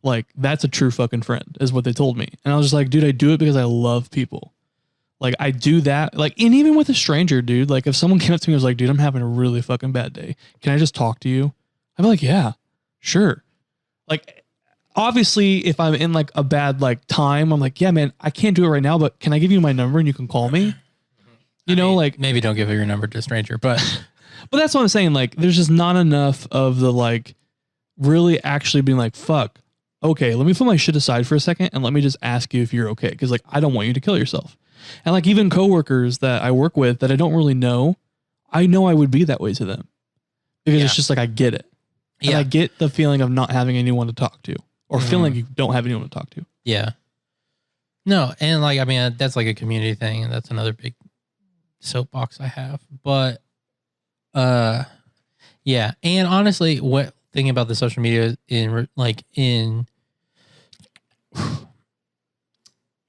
Like, that's a true fucking friend is what they told me. And I was just like, dude, I do it because I love people. Like, I do that. Like, and even with a stranger, dude, like if someone came up to me and was like, dude, I'm having a really fucking bad day. Can I just talk to you? I'd be like, yeah, sure. Like, obviously if I'm in like a bad like time, I'm like, yeah, man, I can't do it right now, but can I give you my number and you can call me? You know, like maybe don't give your number to a stranger, but but that's what I'm saying. Like, there's just not enough of the like really actually being like, fuck, okay, let me put my shit aside for a second and let me just ask you if you're okay. Because like I don't want you to kill yourself. And like even coworkers that I work with that I don't really know, I know I would be that way to them because it's just like I get it. And I get the feeling of not having anyone to talk to or feeling like you don't have anyone to talk to. Yeah. No, and like I mean that's like a community thing, and that's another big soapbox I have. But yeah, and honestly, what thinking about the social media in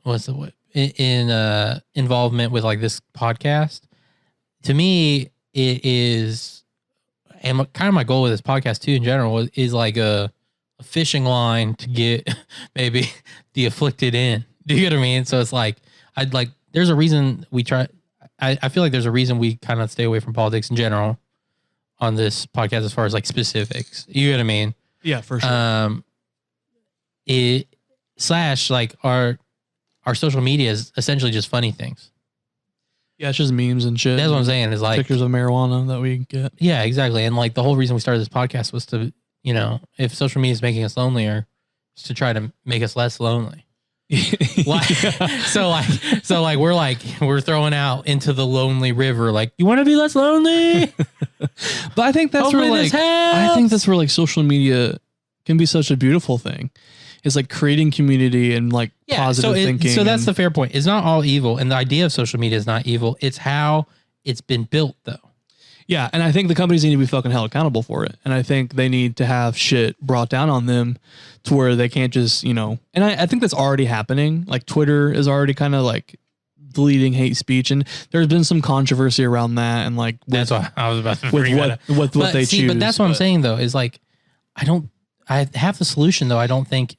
what's the what in involvement with like this podcast, to me it is, and kind of my goal with this podcast too in general is like a fishing line to get maybe the afflicted in. Do you get what I mean? So it's like there's a reason we try. I feel like there's a reason we kind of stay away from politics in general on this podcast as far as like specifics. You get what I mean? Yeah, for sure. It / like our social media is essentially just funny things. Yeah, it's just memes and shit. That's what I'm saying. Is like pictures of marijuana that we get. Yeah, exactly. And like the whole reason we started this podcast was to, if social media is making us lonelier, is to try to make us less lonely. So we're throwing out into the lonely river. Like, you want to be less lonely? But I think that's where like social media can be such a beautiful thing. It's like creating community and like positive thinking. So that's the fair point. It's not all evil, and the idea of social media is not evil. It's how it's been built, though. Yeah, and I think the companies need to be fucking held accountable for it. And I think they need to have shit brought down on them to where they can't just, and I think that's already happening. Like Twitter is already kind of like deleting hate speech, and there's been some controversy around that. And like that's what I was about to bring what they choose. But that's what I'm saying though, is like I have the solution though. I don't think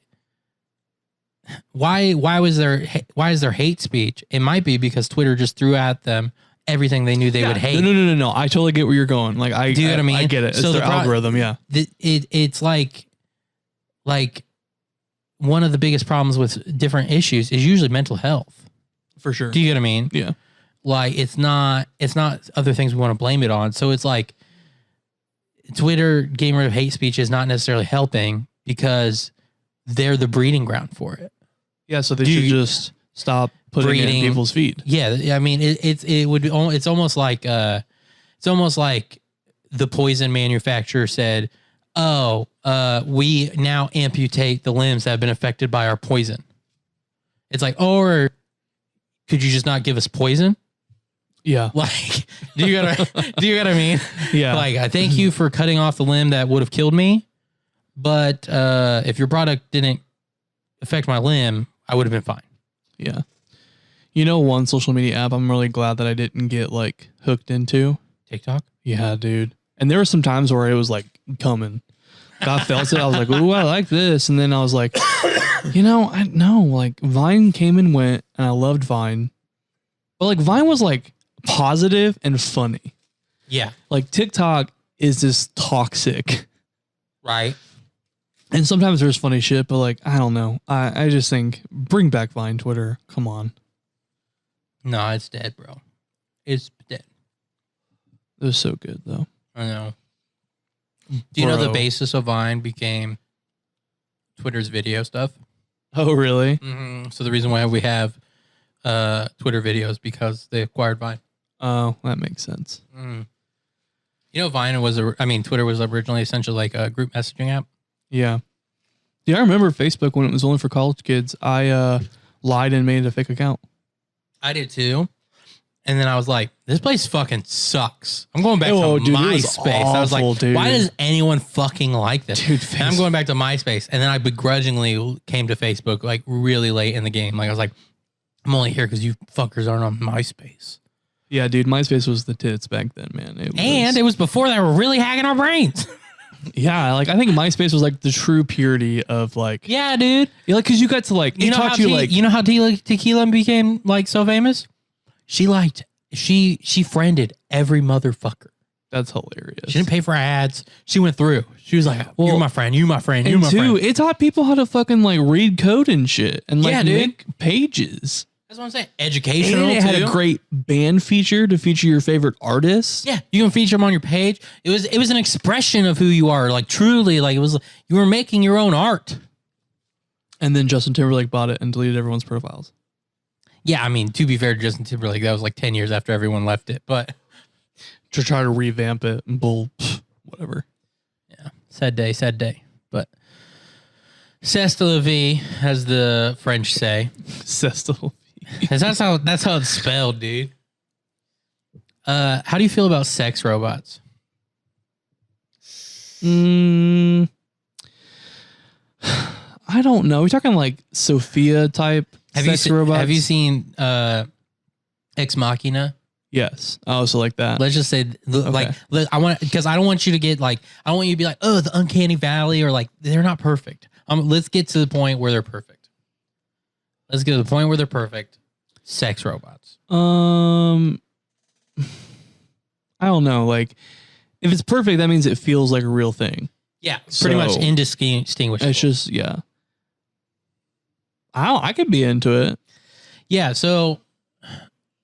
why is there hate speech? It might be because Twitter just threw at them everything they knew they would hate. No. I totally get where you're going. Like do you know what I mean? I get it. It's their algorithm. Yeah. It's like one of the biggest problems with different issues is usually mental health. For sure. Do you get what I mean? Yeah. Like it's not other things we want to blame it on. So it's like Twitter getting rid of hate speech is not necessarily helping because they're the breeding ground for it. Yeah. So they should just stop putting it in people's feet. Yeah, I mean, it's almost like the poison manufacturer said, "Oh, we now amputate the limbs that have been affected by our poison." It's like, or could you just not give us poison? Yeah. Like, do you get what I mean? Yeah. Like, I thank you for cutting off the limb that would have killed me, but if your product didn't affect my limb, I would have been fine. Yeah. One social media app I'm really glad that I didn't get like hooked into. TikTok? Yeah, dude. And there were some times where it was like coming. I felt it. I was like, ooh, I like this. And then I was like, I know, like Vine came and went and I loved Vine. But like Vine was like positive and funny. Yeah. Like TikTok is just toxic. Right. And sometimes there's funny shit, but like, I don't know. I just think bring back Vine, Twitter. Come on. No, it's dead, bro. It's dead. It was so good, though. I know. Do you know the basis of Vine became Twitter's video stuff? Oh, really? Mm-hmm. So the reason why we have Twitter videos because they acquired Vine. Oh, that makes sense. Mm. Twitter was originally essentially like a group messaging app. Yeah. Yeah, I remember Facebook when it was only for college kids. I lied and made a fake account. I did too. And then I was like, this place fucking sucks. I'm going back to MySpace. I was like, why does anyone fucking like this? Dude, and I'm going back to MySpace. And then I begrudgingly came to Facebook like really late in the game. Like I was like, I'm only here because you fuckers aren't on MySpace. Yeah, dude, MySpace was the tits back then, man. It was before they were really hacking our brains. Yeah, like I think MySpace was like the true purity of like. Yeah, dude. Yeah, like because you got to like you know how Tequila became like so famous? She friended every motherfucker. That's hilarious. She didn't pay for ads. She went through. She was like, "You're my friend. You my friend. You my friend." It taught people how to fucking like read code and shit and like make pages. That's what I'm saying. Educational. And it had a great band feature to feature your favorite artists. Yeah, you can feature them on your page. It was an expression of who you are. Like truly, like it was. You were making your own art. And then Justin Timberlake bought it and deleted everyone's profiles. Yeah, I mean, to be fair to Justin Timberlake, that was like 10 years after everyone left it, but To try to revamp it and whatever. yeah, sad day. But c'est la vie, as the French say. Cestal. 'Cause that's how it's spelled, dude. How do you feel about sex robots? I don't know. We're talking like Sophia type sex robots. Have you seen Ex Machina? Yes. Oh, so like that. Let's just say, like, I want, because I don't want you to get like, I don't want you to be like, oh, the uncanny valley, or like, they're not perfect. Let's get to the point where they're perfect. Let's get to the point where they're perfect. Sex robots. I don't know. Like, if it's perfect, that means it feels like a real thing. Yeah, pretty much So, indistinguishable. It's just, yeah. I could be into it. Yeah, so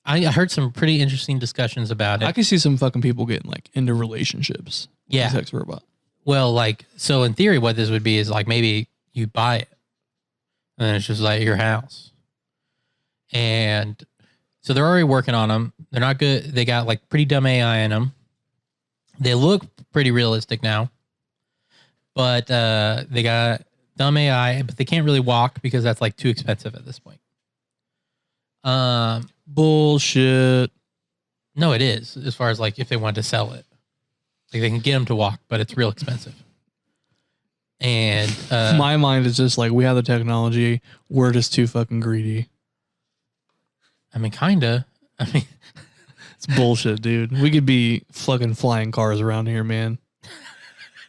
I heard some pretty interesting discussions about it. I could see some fucking people getting like into relationships. with Yeah. a sex robot. Well, like, so in theory, what this would be is like maybe you buy it and then it's just like your house. And so they're already working on them. They're not good. They got like pretty dumb AI in them. They look pretty realistic now, but they got dumb AI, but they can't really walk because that's like too expensive at this point. Bullshit. No, it is, as far as like if they wanted to sell it. Like they can get them to walk, but it's real expensive. And My mind is just like, we have the technology. We're just too fucking greedy. I mean, kinda. I mean, It's bullshit, dude. We could be fucking flying cars around here, man.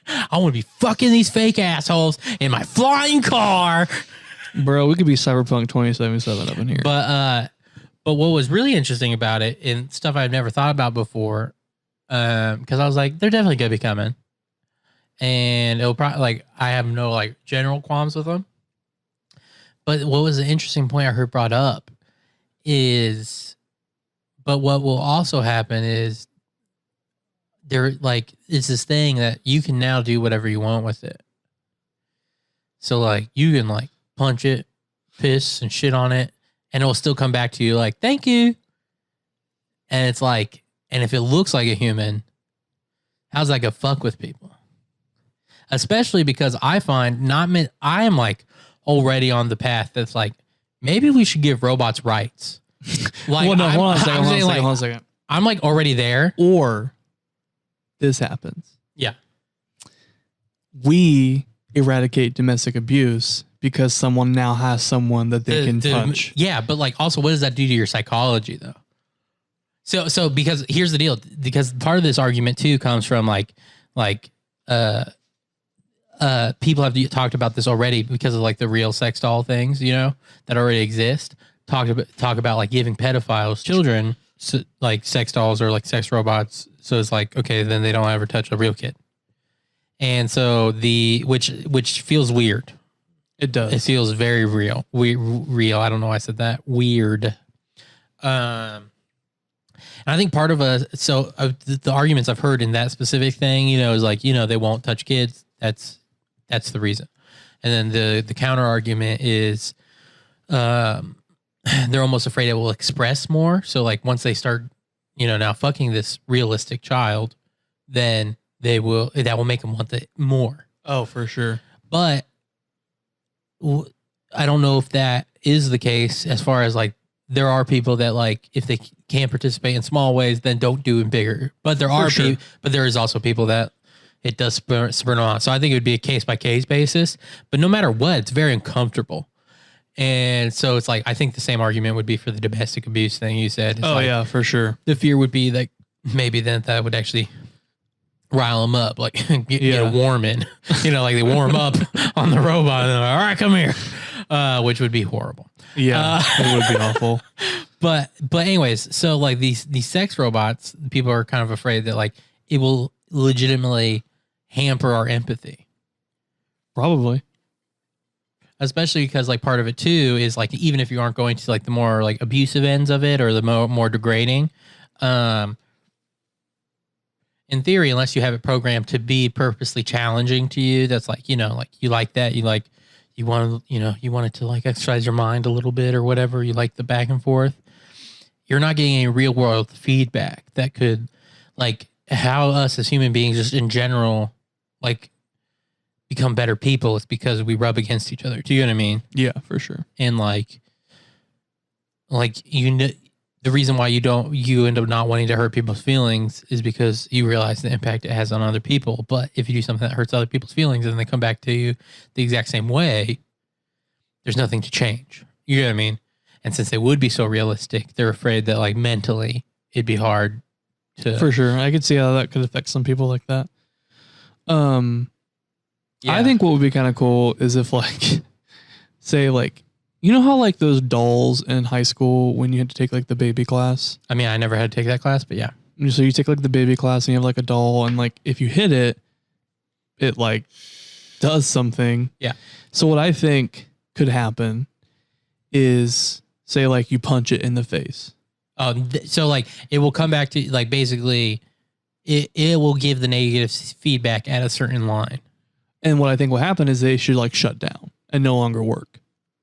I want to be fucking these fake assholes in my flying car. Bro, we could be Cyberpunk 2077 up in here. But what was really interesting about it, and stuff I've never thought about before, because I was like, they're definitely gonna be coming, and it'll probably, like, I have no like general qualms with them. But what was an interesting point I heard brought up is, but what will also happen is there, like, it's this thing that you can now do whatever you want with it. So like you can like punch it, piss and shit on it, and it will still come back to you like, thank you. And it's like, and if it looks like a human, how's that gonna fuck with people? Especially because I find I am like already on the path that's like, maybe we should give robots rights. Like, well, no, hold on a I'm second. I'm like already there. Or this happens. Yeah. We eradicate domestic abuse because someone now has someone that they can touch. Yeah, but like also, what does that do to your psychology though? So because here's the deal, because part of this argument too comes from people have talked about this already because of like the real sex doll things, you know, that already exist. Talk about like giving pedophiles children like sex dolls or like sex robots. So it's like, okay, then they don't ever touch a real kid. And so which feels weird. It does. It feels very real. Real. I don't know why I said that. Weird. And I think part of the arguments I've heard in that specific thing, you know, is like, you know, they won't touch kids. That's the reason. And then the counter argument is, they're almost afraid it will express more. So like once they start, you know, now fucking this realistic child, then that will make them want it more. Oh, for sure. But I don't know if that is the case, as far as like, there are people that like, if they can't participate in small ways, then don't do it bigger. But there are people, but there is also people that it does spur them on. So I think it would be a case by case basis, but no matter what, it's very uncomfortable. And so it's like, I think the same argument would be for the domestic abuse thing you said. It's like, yeah, for sure. the fear would be like, maybe then that would actually rile them up, like get a warm in, you know, like they warm up on the robot and they're like, all right, come here, which would be horrible. Yeah, it would be awful. But anyways, so like these sex robots, people are kind of afraid that like it will legitimately hamper our empathy. Probably. Especially because like part of it too is like, even if you aren't going to like the more like abusive ends of it or the more degrading, in theory, unless you have it programmed to be purposely challenging to you, that's like, you know, like you like that, you you want to, you want it to like exercise your mind a little bit or whatever. You like the back and forth. You're not getting any real world feedback that could, like, how us as human beings, just in general, like, become better people. It's because we rub against each other. Do you know what I mean? Yeah, for sure. And like the reason why you end up not wanting to hurt people's feelings is because you realize the impact it has on other people. But if you do something that hurts other people's feelings and they come back to you the exact same way, there's nothing to change. You know what I mean? And since they would be so realistic, they're afraid that like mentally it'd be hard to. For sure. I could see how that could affect some people like that. Yeah. I think what would be kind of cool is if like, say like, you know how like those dolls in high school when you had to take like the baby class? I mean, I never had to take that class, but yeah. So you take like the baby class and you have like a doll and like if you hit it, it like does something. Yeah. So what I think could happen is say like you punch it in the face. So like it will come back to like basically it will give the negative feedback at a certain line. And what I think will happen is they should like shut down and no longer work.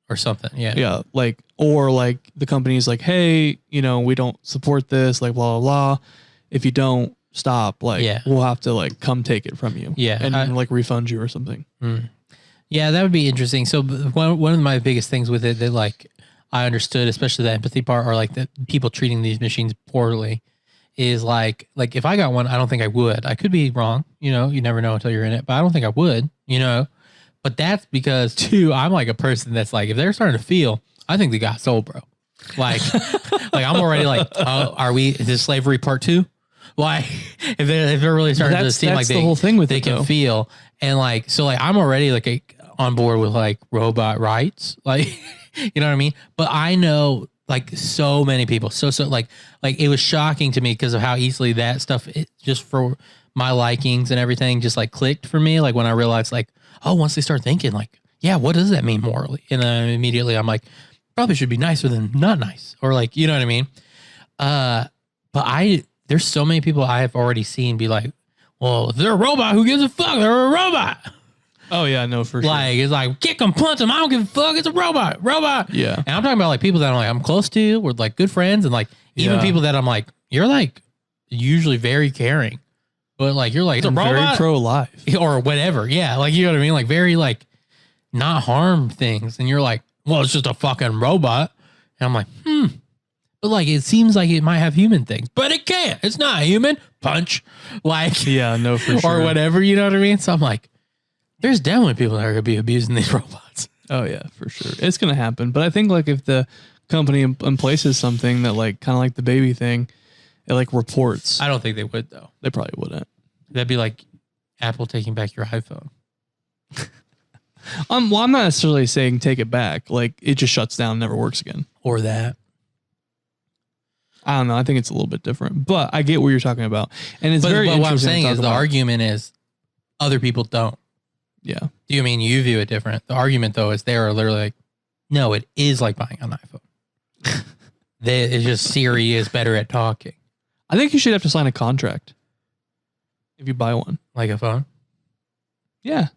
Or something, yeah. Yeah, like, or like the company's like, hey, we don't support this, like, blah, blah, blah. If you don't stop, like, we'll have to like come take it from you. Yeah. And like refund you or something. Yeah, that would be interesting. So one of my biggest things with it that like I understood, especially the empathy part or like the people treating these machines poorly is like if I got one, I don't think I would. I could be wrong, you never know until you're in it, but I don't think I would, But that's because too, I'm like a person that's like, if they're starting to feel, I think they got soul, bro. Like, like I'm already like, oh, is this slavery part 2? Like, if they're really starting to seem like the whole thing with they can feel, and like, so like I'm already like on board with like robot rights, like, you know what I mean? But I know like so many people, so like it was shocking to me because of how easily that stuff, just for my likings and everything, just like clicked for me. Like when I realized like, oh, once they start thinking like, yeah, what does that mean morally? And then immediately I'm like, probably should be nicer than not nice, or like, you know what I mean? But there's so many people I have already seen be like, well, if they're a robot, who gives a fuck? They're a robot. Oh yeah, no, for sure. Like, it's like, kick them, punch them. I don't give a fuck. It's a robot. Yeah. And I'm talking about like people that I'm close to, we're like good friends. And like, even people that I'm like, you're like usually very caring. But like you're like it's a robot, very pro-life or whatever, yeah. Like you know what I mean, like very like not harm things, and you're like, well, it's just a fucking robot, and I'm like, but like it seems like it might have human things, but it can't. It's not human. Punch, like yeah, no, for sure, or whatever. You know what I mean? So I'm like, there's definitely people that are gonna be abusing these robots. Oh yeah, for sure, it's gonna happen. But I think like if the company places something that like kind of like the baby thing. It like reports. I don't think they would though. They probably wouldn't. That'd be like Apple taking back your iPhone. Well, I'm not necessarily saying take it back. Like it just shuts down, never works again. Or that. I don't know. I think it's a little bit different, but I get what you're talking about, and it's very. But what I'm saying is the argument is other people don't. Yeah. Do you mean you view it different? The argument though is they are literally like, no, it is like buying an iPhone. It's just Siri is better at talking. I think you should have to sign a contract if you buy one. Like a phone? Yeah.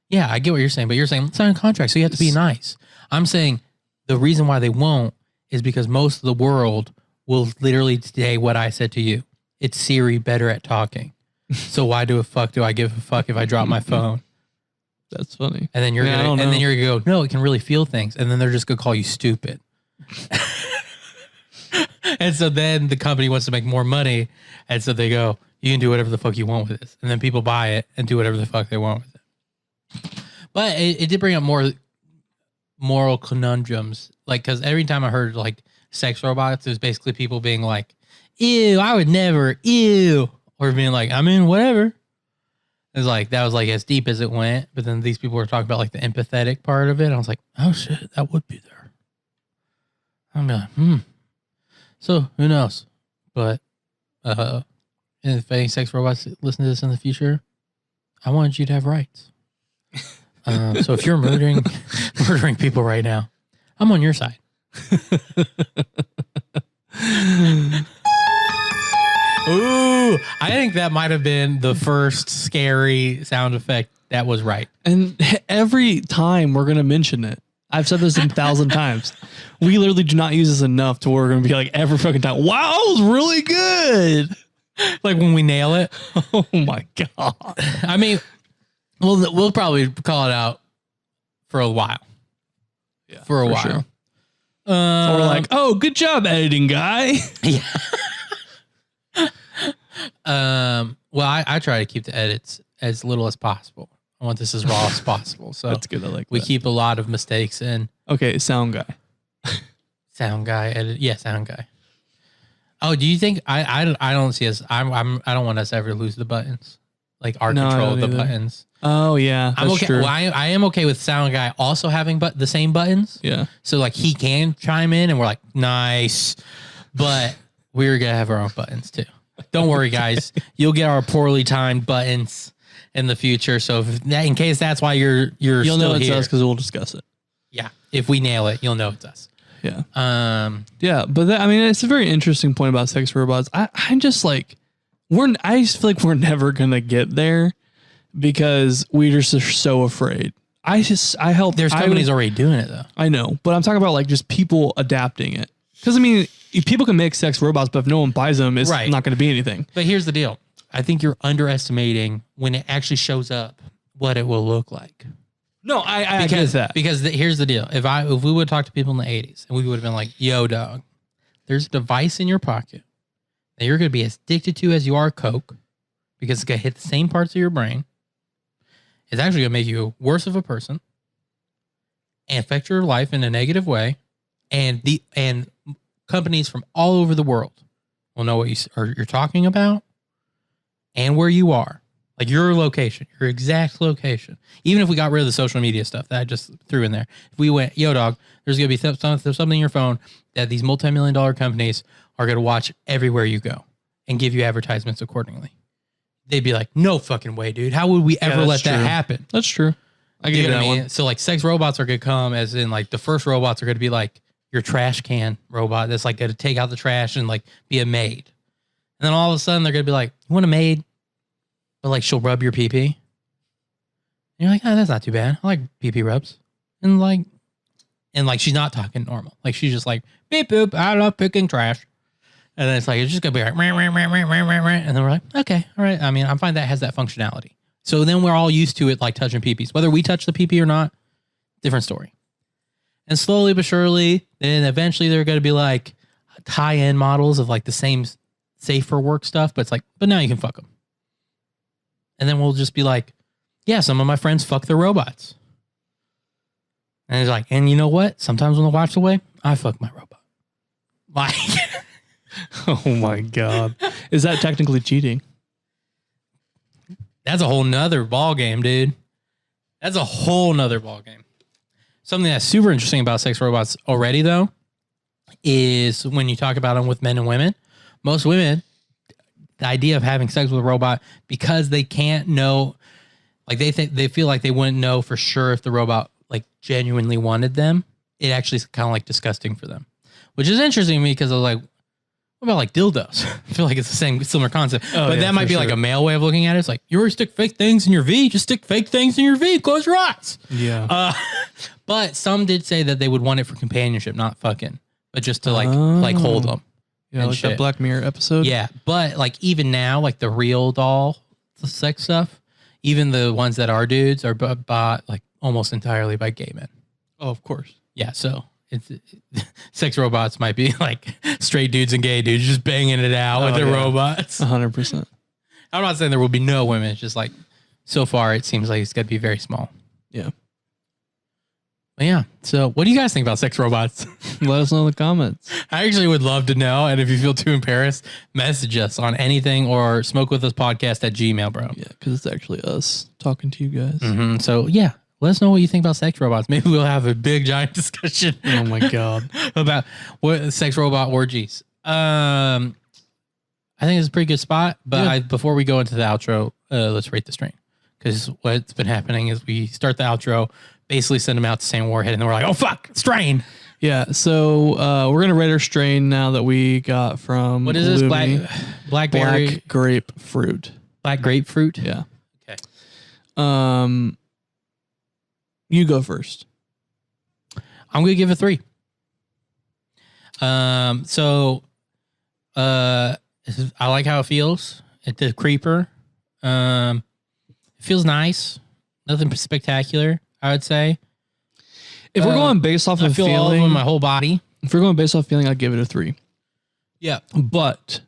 Yeah, I get what you're saying, but you're saying sign a contract, so you have to be nice. I'm saying the reason why they won't is because most of the world will literally say what I said to you. It's Siri better at talking. So why do I give a fuck if I drop my phone? That's funny. And then you're then you're gonna go, no, it can really feel things. And then they're just gonna call you stupid. And so then the company wants to make more money. And so they go, you can do whatever the fuck you want with this. And then people buy it and do whatever the fuck they want with it. But it did bring up more moral conundrums. Like, because every time I heard like sex robots, it was basically people being like, ew, I would never, ew. Or being like, I mean, whatever. It's like, that was like as deep as it went. But then these people were talking about like the empathetic part of it. I was like, oh shit, that would be there. I'm like, So who knows? But if any sex robots listen to this in the future, I wanted you to have rights. So if you're murdering people right now, I'm on your side. Ooh, Ooh, I think that might have been the first scary sound effect that was right. And every time we're gonna mention it, I've said this 1,000 times. We literally do not use this enough to where we're gonna be like every fucking time. Wow, that was really good. Like when we nail it. Oh my god. I mean, we'll probably call it out for a while. Yeah, For a while. Sure. Or like, oh, good job editing, guy. Well, I try to keep the edits as little as possible. I want this as raw as possible. So That's good. I like we that. keep a lot of mistakes in. Okay, sound guy. Sound guy edit. Yeah, sound guy. Oh, do you think I don't see us? I don't want us to ever lose the buttons, like our No, I control of don't the either. buttons. Oh yeah, that's I'm okay. true. Well, I am okay with sound guy also having the same buttons. Yeah. So like he can chime in, and we're like nice, but we're gonna have our own buttons too. Don't worry, guys. You'll get our poorly timed buttons in the future. So if that, in case that's why you're You'll still know it's here, us because we'll discuss it. yeah. If we nail it, you'll know it's us. Yeah. Yeah, But that, I mean, it's a very interesting point about sex robots. I'm just like, I just feel like we're never gonna get there because we just are so afraid. I help. There's companies already doing it though. I know, but I'm talking about like just people adapting it. Because I mean, people can make sex robots, but if no one buys them, it's Right. not going to be anything. But here's the deal. I think you're underestimating when it actually shows up what it will look like. No, I get that. Because here's the deal. If we would talk to people in the 80s and we would have been like, yo, dog, there's a device in your pocket that you're going to be as addicted to as you are Coke because it's going to hit the same parts of your brain. It's actually going to make you worse of a person and affect your life in a negative way. And companies from all over the world will know what you're talking about and where you are. Like your location, your exact location. Even if we got rid of the social media stuff that I just threw in there. If we went, yo, dog, there's going to be something in your phone that these multi-million-dollar companies are going to watch everywhere you go and give you advertisements accordingly. They'd be like, no fucking way, dude. How would we ever let that happen? That's true. I You get know that what I mean? one. So like sex robots are going to come as in like the first robots are going to be like your trash can robot that's like going to take out the trash and like be a maid. And then all of a sudden they're going to be like, you want a maid? But like she'll rub your pee-pee. And you're like, oh, that's not too bad. I like pee-pee rubs. And like she's not talking normal. Like she's just like, beep boop, I love picking trash. And then it's like, it's just gonna be like, rah, rah, rah, rah, rah, rah, rah. And then we're like, okay, all right. I mean, I find that has that functionality. So then we're all used to it like touching pee-pees. Whether we touch the pee-pee or not, different story. And slowly but surely, then eventually they're gonna be like high-end models of like the same safer work stuff, but it's like, but now you can fuck them. And then we'll just be like, yeah, some of my friends fuck their robots. And it's like, and you know what? Sometimes when the wife's away, I fuck my robot. Like, Oh my god, is that technically cheating? that's a whole nother ball game, dude. That's a whole nother ball game. Something that's super interesting about sex robots already, though, is when you talk about them with men and women. Most women, the idea of having sex with a robot because they can't know, like they feel like they wouldn't know for sure if the robot like genuinely wanted them. It actually is kind of like disgusting for them, which is interesting to me because I was like, what about like dildos? I feel like it's the same similar concept, but yeah, that might for be like sure. a male way of looking at it. It's like you already stick fake things in your V, just stick fake things in your V. Close your eyes. Yeah. But some did say that they would want it for companionship, not fucking, but just to like hold them. Yeah, and like shit. that Black Mirror episode. Yeah, but like even now, like the real doll sex stuff, even the ones that are dudes are bought like almost entirely by gay men. Oh, of course. Yeah, so it's sex robots might be like straight dudes and gay dudes just banging it out with their yeah. robots. 100%. I'm not saying there will be no women. It's just like so far it seems like it's going to be very small. Yeah. But yeah. So what do you guys think about sex robots? Let us know in the comments. I actually would love to know. And if you feel too embarrassed, message us on anything or smokewithuspodcast@gmail, bro. Yeah, because it's actually us talking to you guys. So yeah, let us know what you think about sex robots. Maybe we'll have a big giant discussion Oh my god. about what sex robot orgies. I think it's a pretty good spot. But Yeah. before we go into the outro, let's rate the strain. Because what's been happening is we start the outro, basically send them out to Sam Warhead, and then we're like, oh fuck, strain. Yeah, so we're gonna rate our strain now that we got from What is this? Lumi. Blackberry, Black grapefruit. black grapefruit. Yeah. Okay. You go first. I'm gonna give it 3. I like how it feels. It's a creeper. It feels nice. Nothing spectacular, I would say. If we're going based off I of feel all feeling, over my whole body. if we're going based off feeling, I'd give it a 3. Yeah. But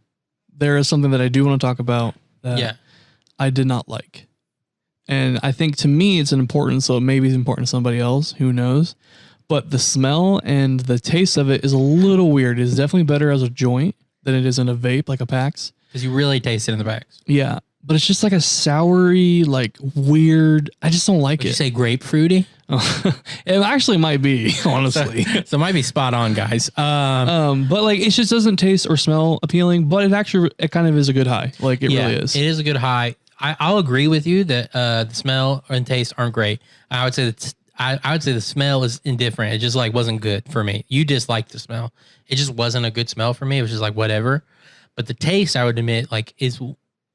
there is something that I do want to talk about that Yeah. I did not like. And I think to me it's important, so maybe it's important to somebody else, who knows. But the smell and the taste of it is a little weird. It's definitely better as a joint than it is in a vape, like a PAX. Because you really taste it in the bags. Yeah. But it's just like a soury, like weird. I just don't like Would you it. say grapefruity? It actually might be, honestly. So it might be spot on, guys. But like it just doesn't taste or smell appealing, but it kind of is a good high. Like it really is. It is a good high. I'll agree with you that the smell and taste aren't great. I would say that I would say the smell is indifferent. It just like wasn't good for me. You disliked the smell. It just wasn't a good smell for me. It was just like whatever. But the taste, I would admit, like is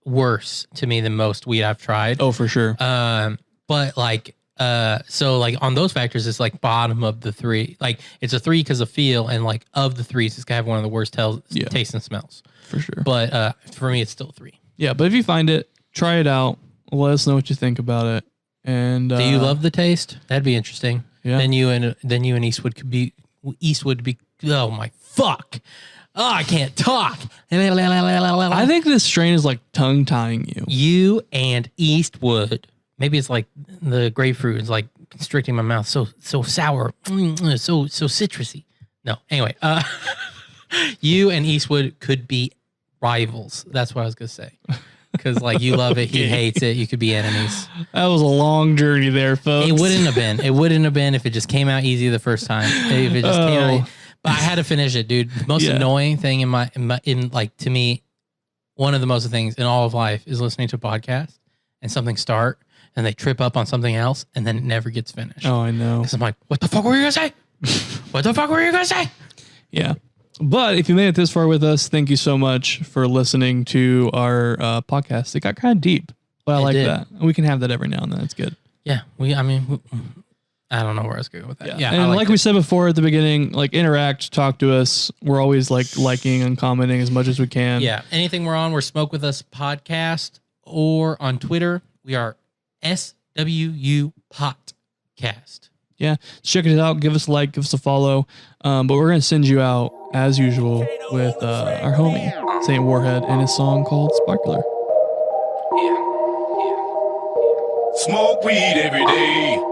worse to me than most weed I've tried. Oh, for sure. But like so like on those factors, it's like bottom of the 3. Like it's a 3 because of feel, and like of the 3s, it's gonna have one of the worst taste and smells. For sure. But for me, it's still 3. Yeah, but if you find it, try it out. Let us know what you think about it. And Do you love the taste? That'd be interesting. Yeah. Then you and Eastwood could be oh my fuck. Oh, I can't talk. I think this strain is like tongue tying you. You and Eastwood. Maybe it's like the grapefruit is like constricting my mouth. So sour. So citrusy. No. Anyway, you and Eastwood could be rivals. That's what I was gonna say. Because like you love it, he hates it. You could be enemies. That was a long journey there, folks. It wouldn't have been. It wouldn't have been if it just came out easy the first time. If it just came out. But I had to finish it, dude. The most annoying thing in like to me, one of the most things in all of life is listening to a podcast and something start and they trip up on something else and then it never gets finished. Oh, I know. Because I'm like, what the fuck were you gonna say? What the fuck were you gonna say? Yeah. But if you made it this far with us, thank you so much for listening to our podcast. It got kind of deep, but I like that. We can have that every now and then. It's good. Yeah. I don't know where I was going to go with that. Yeah. And like we said before at the beginning, like interact, talk to us. We're always like liking and commenting as much as we can. Yeah. Anything we're on, we're Smoke With Us Podcast, or on Twitter, we are SWU Podcast. Yeah. Check it out. Give us a like, give us a follow. But we're going to send you out as usual with our homie, Saint Warhead, and his song called Sparkler. Smoke weed every day.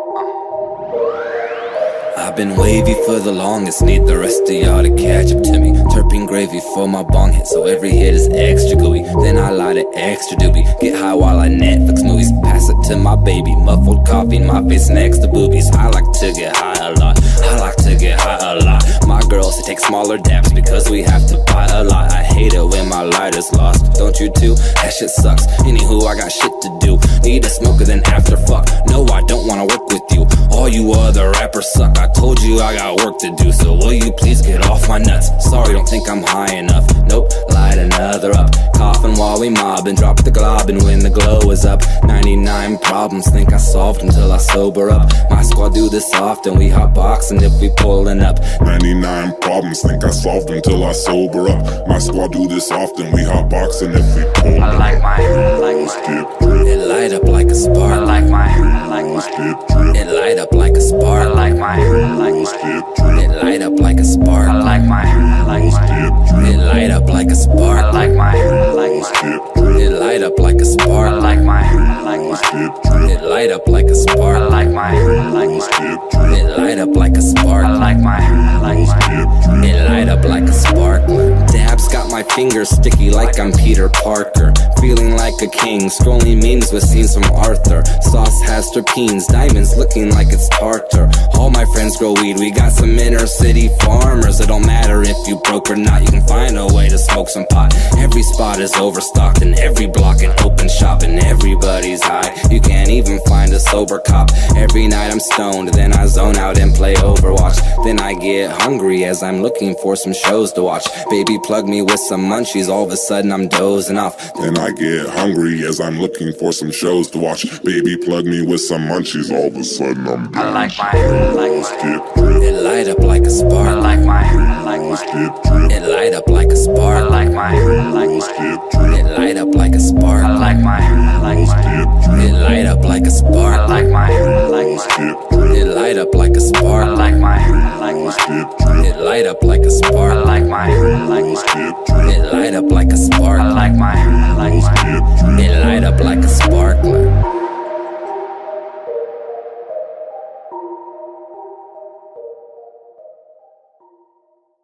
I've been wavy for the longest, need the rest of y'all to catch up to me. Terpene gravy for my bong hit, so every hit is extra gooey. Then I light it extra doobie, get high while I Netflix movies. Pass it to my baby, muffled coffee, my face next to boobies. I like to get high a lot, I like to get high a lot. My girls, they take smaller dabs because we have to buy a lot. I hate it when my lighter's lost, don't you too? That shit sucks, anywho I got shit to do. Need a smoker then after fuck, no I don't wanna work with you. All you other rappers suck, I told you I got work to do, so will you please get off my nuts? Sorry, don't think I'm high enough. Nope, light another up. Coughing while we mob and drop the glob, and when the glow is up, 99 problems think I solved until I sober up. My squad do this often, we hot boxing if we pulling up. 99 problems think I solved until I sober up. My squad do this often, we hot boxing if we pull up. I like my Skip drip. It light up like a spark. I like my Skip drip. It light up like a spark. I like my Skip drip. It light up like a spark. I like my Skip drip. It light up like a spark. I like my Skip drip. It light up like a spark. I like my Skip drip. It light up like a spark. I like my Skip drip. It light up like a spark. I like my Skip drip. It light up like a spark. Dabs got my fingers sticky like I'm Peter Parker. feeling like a king. Scrolling memes with scenes from Arthur. Sauce has terpenes, diamonds looking like it's tartar. All my friends grow weed, we got some inner city farmers. It don't matter if you broke or not, you can find a way to smoke some pot. Every spot is overstocked and every block an open shop, and everybody's high, you can't even find a sober cop. Every night I'm stoned, then I zone out and play Overwatch. Then I get hungry as I'm looking for some shows to watch. Baby plug me with some munchies, all of a sudden I'm dozing off. Then I get hungry as I'm looking for some shows to watch. Baby plug me with some munchies, all of a sudden I'm I like my skip drip. It light up like a spark. I like my Skip drip. It light up like a I spark. like my Skip drip. It light up like a spark. I like my Skip drip. It light up like a I spark. like my Skip drip. It light up like a I spark. like my Skip drip. It light up like a I spark. like my Skip drip. It light up like a spark. I like my Skip drip. It light up like a sparkler.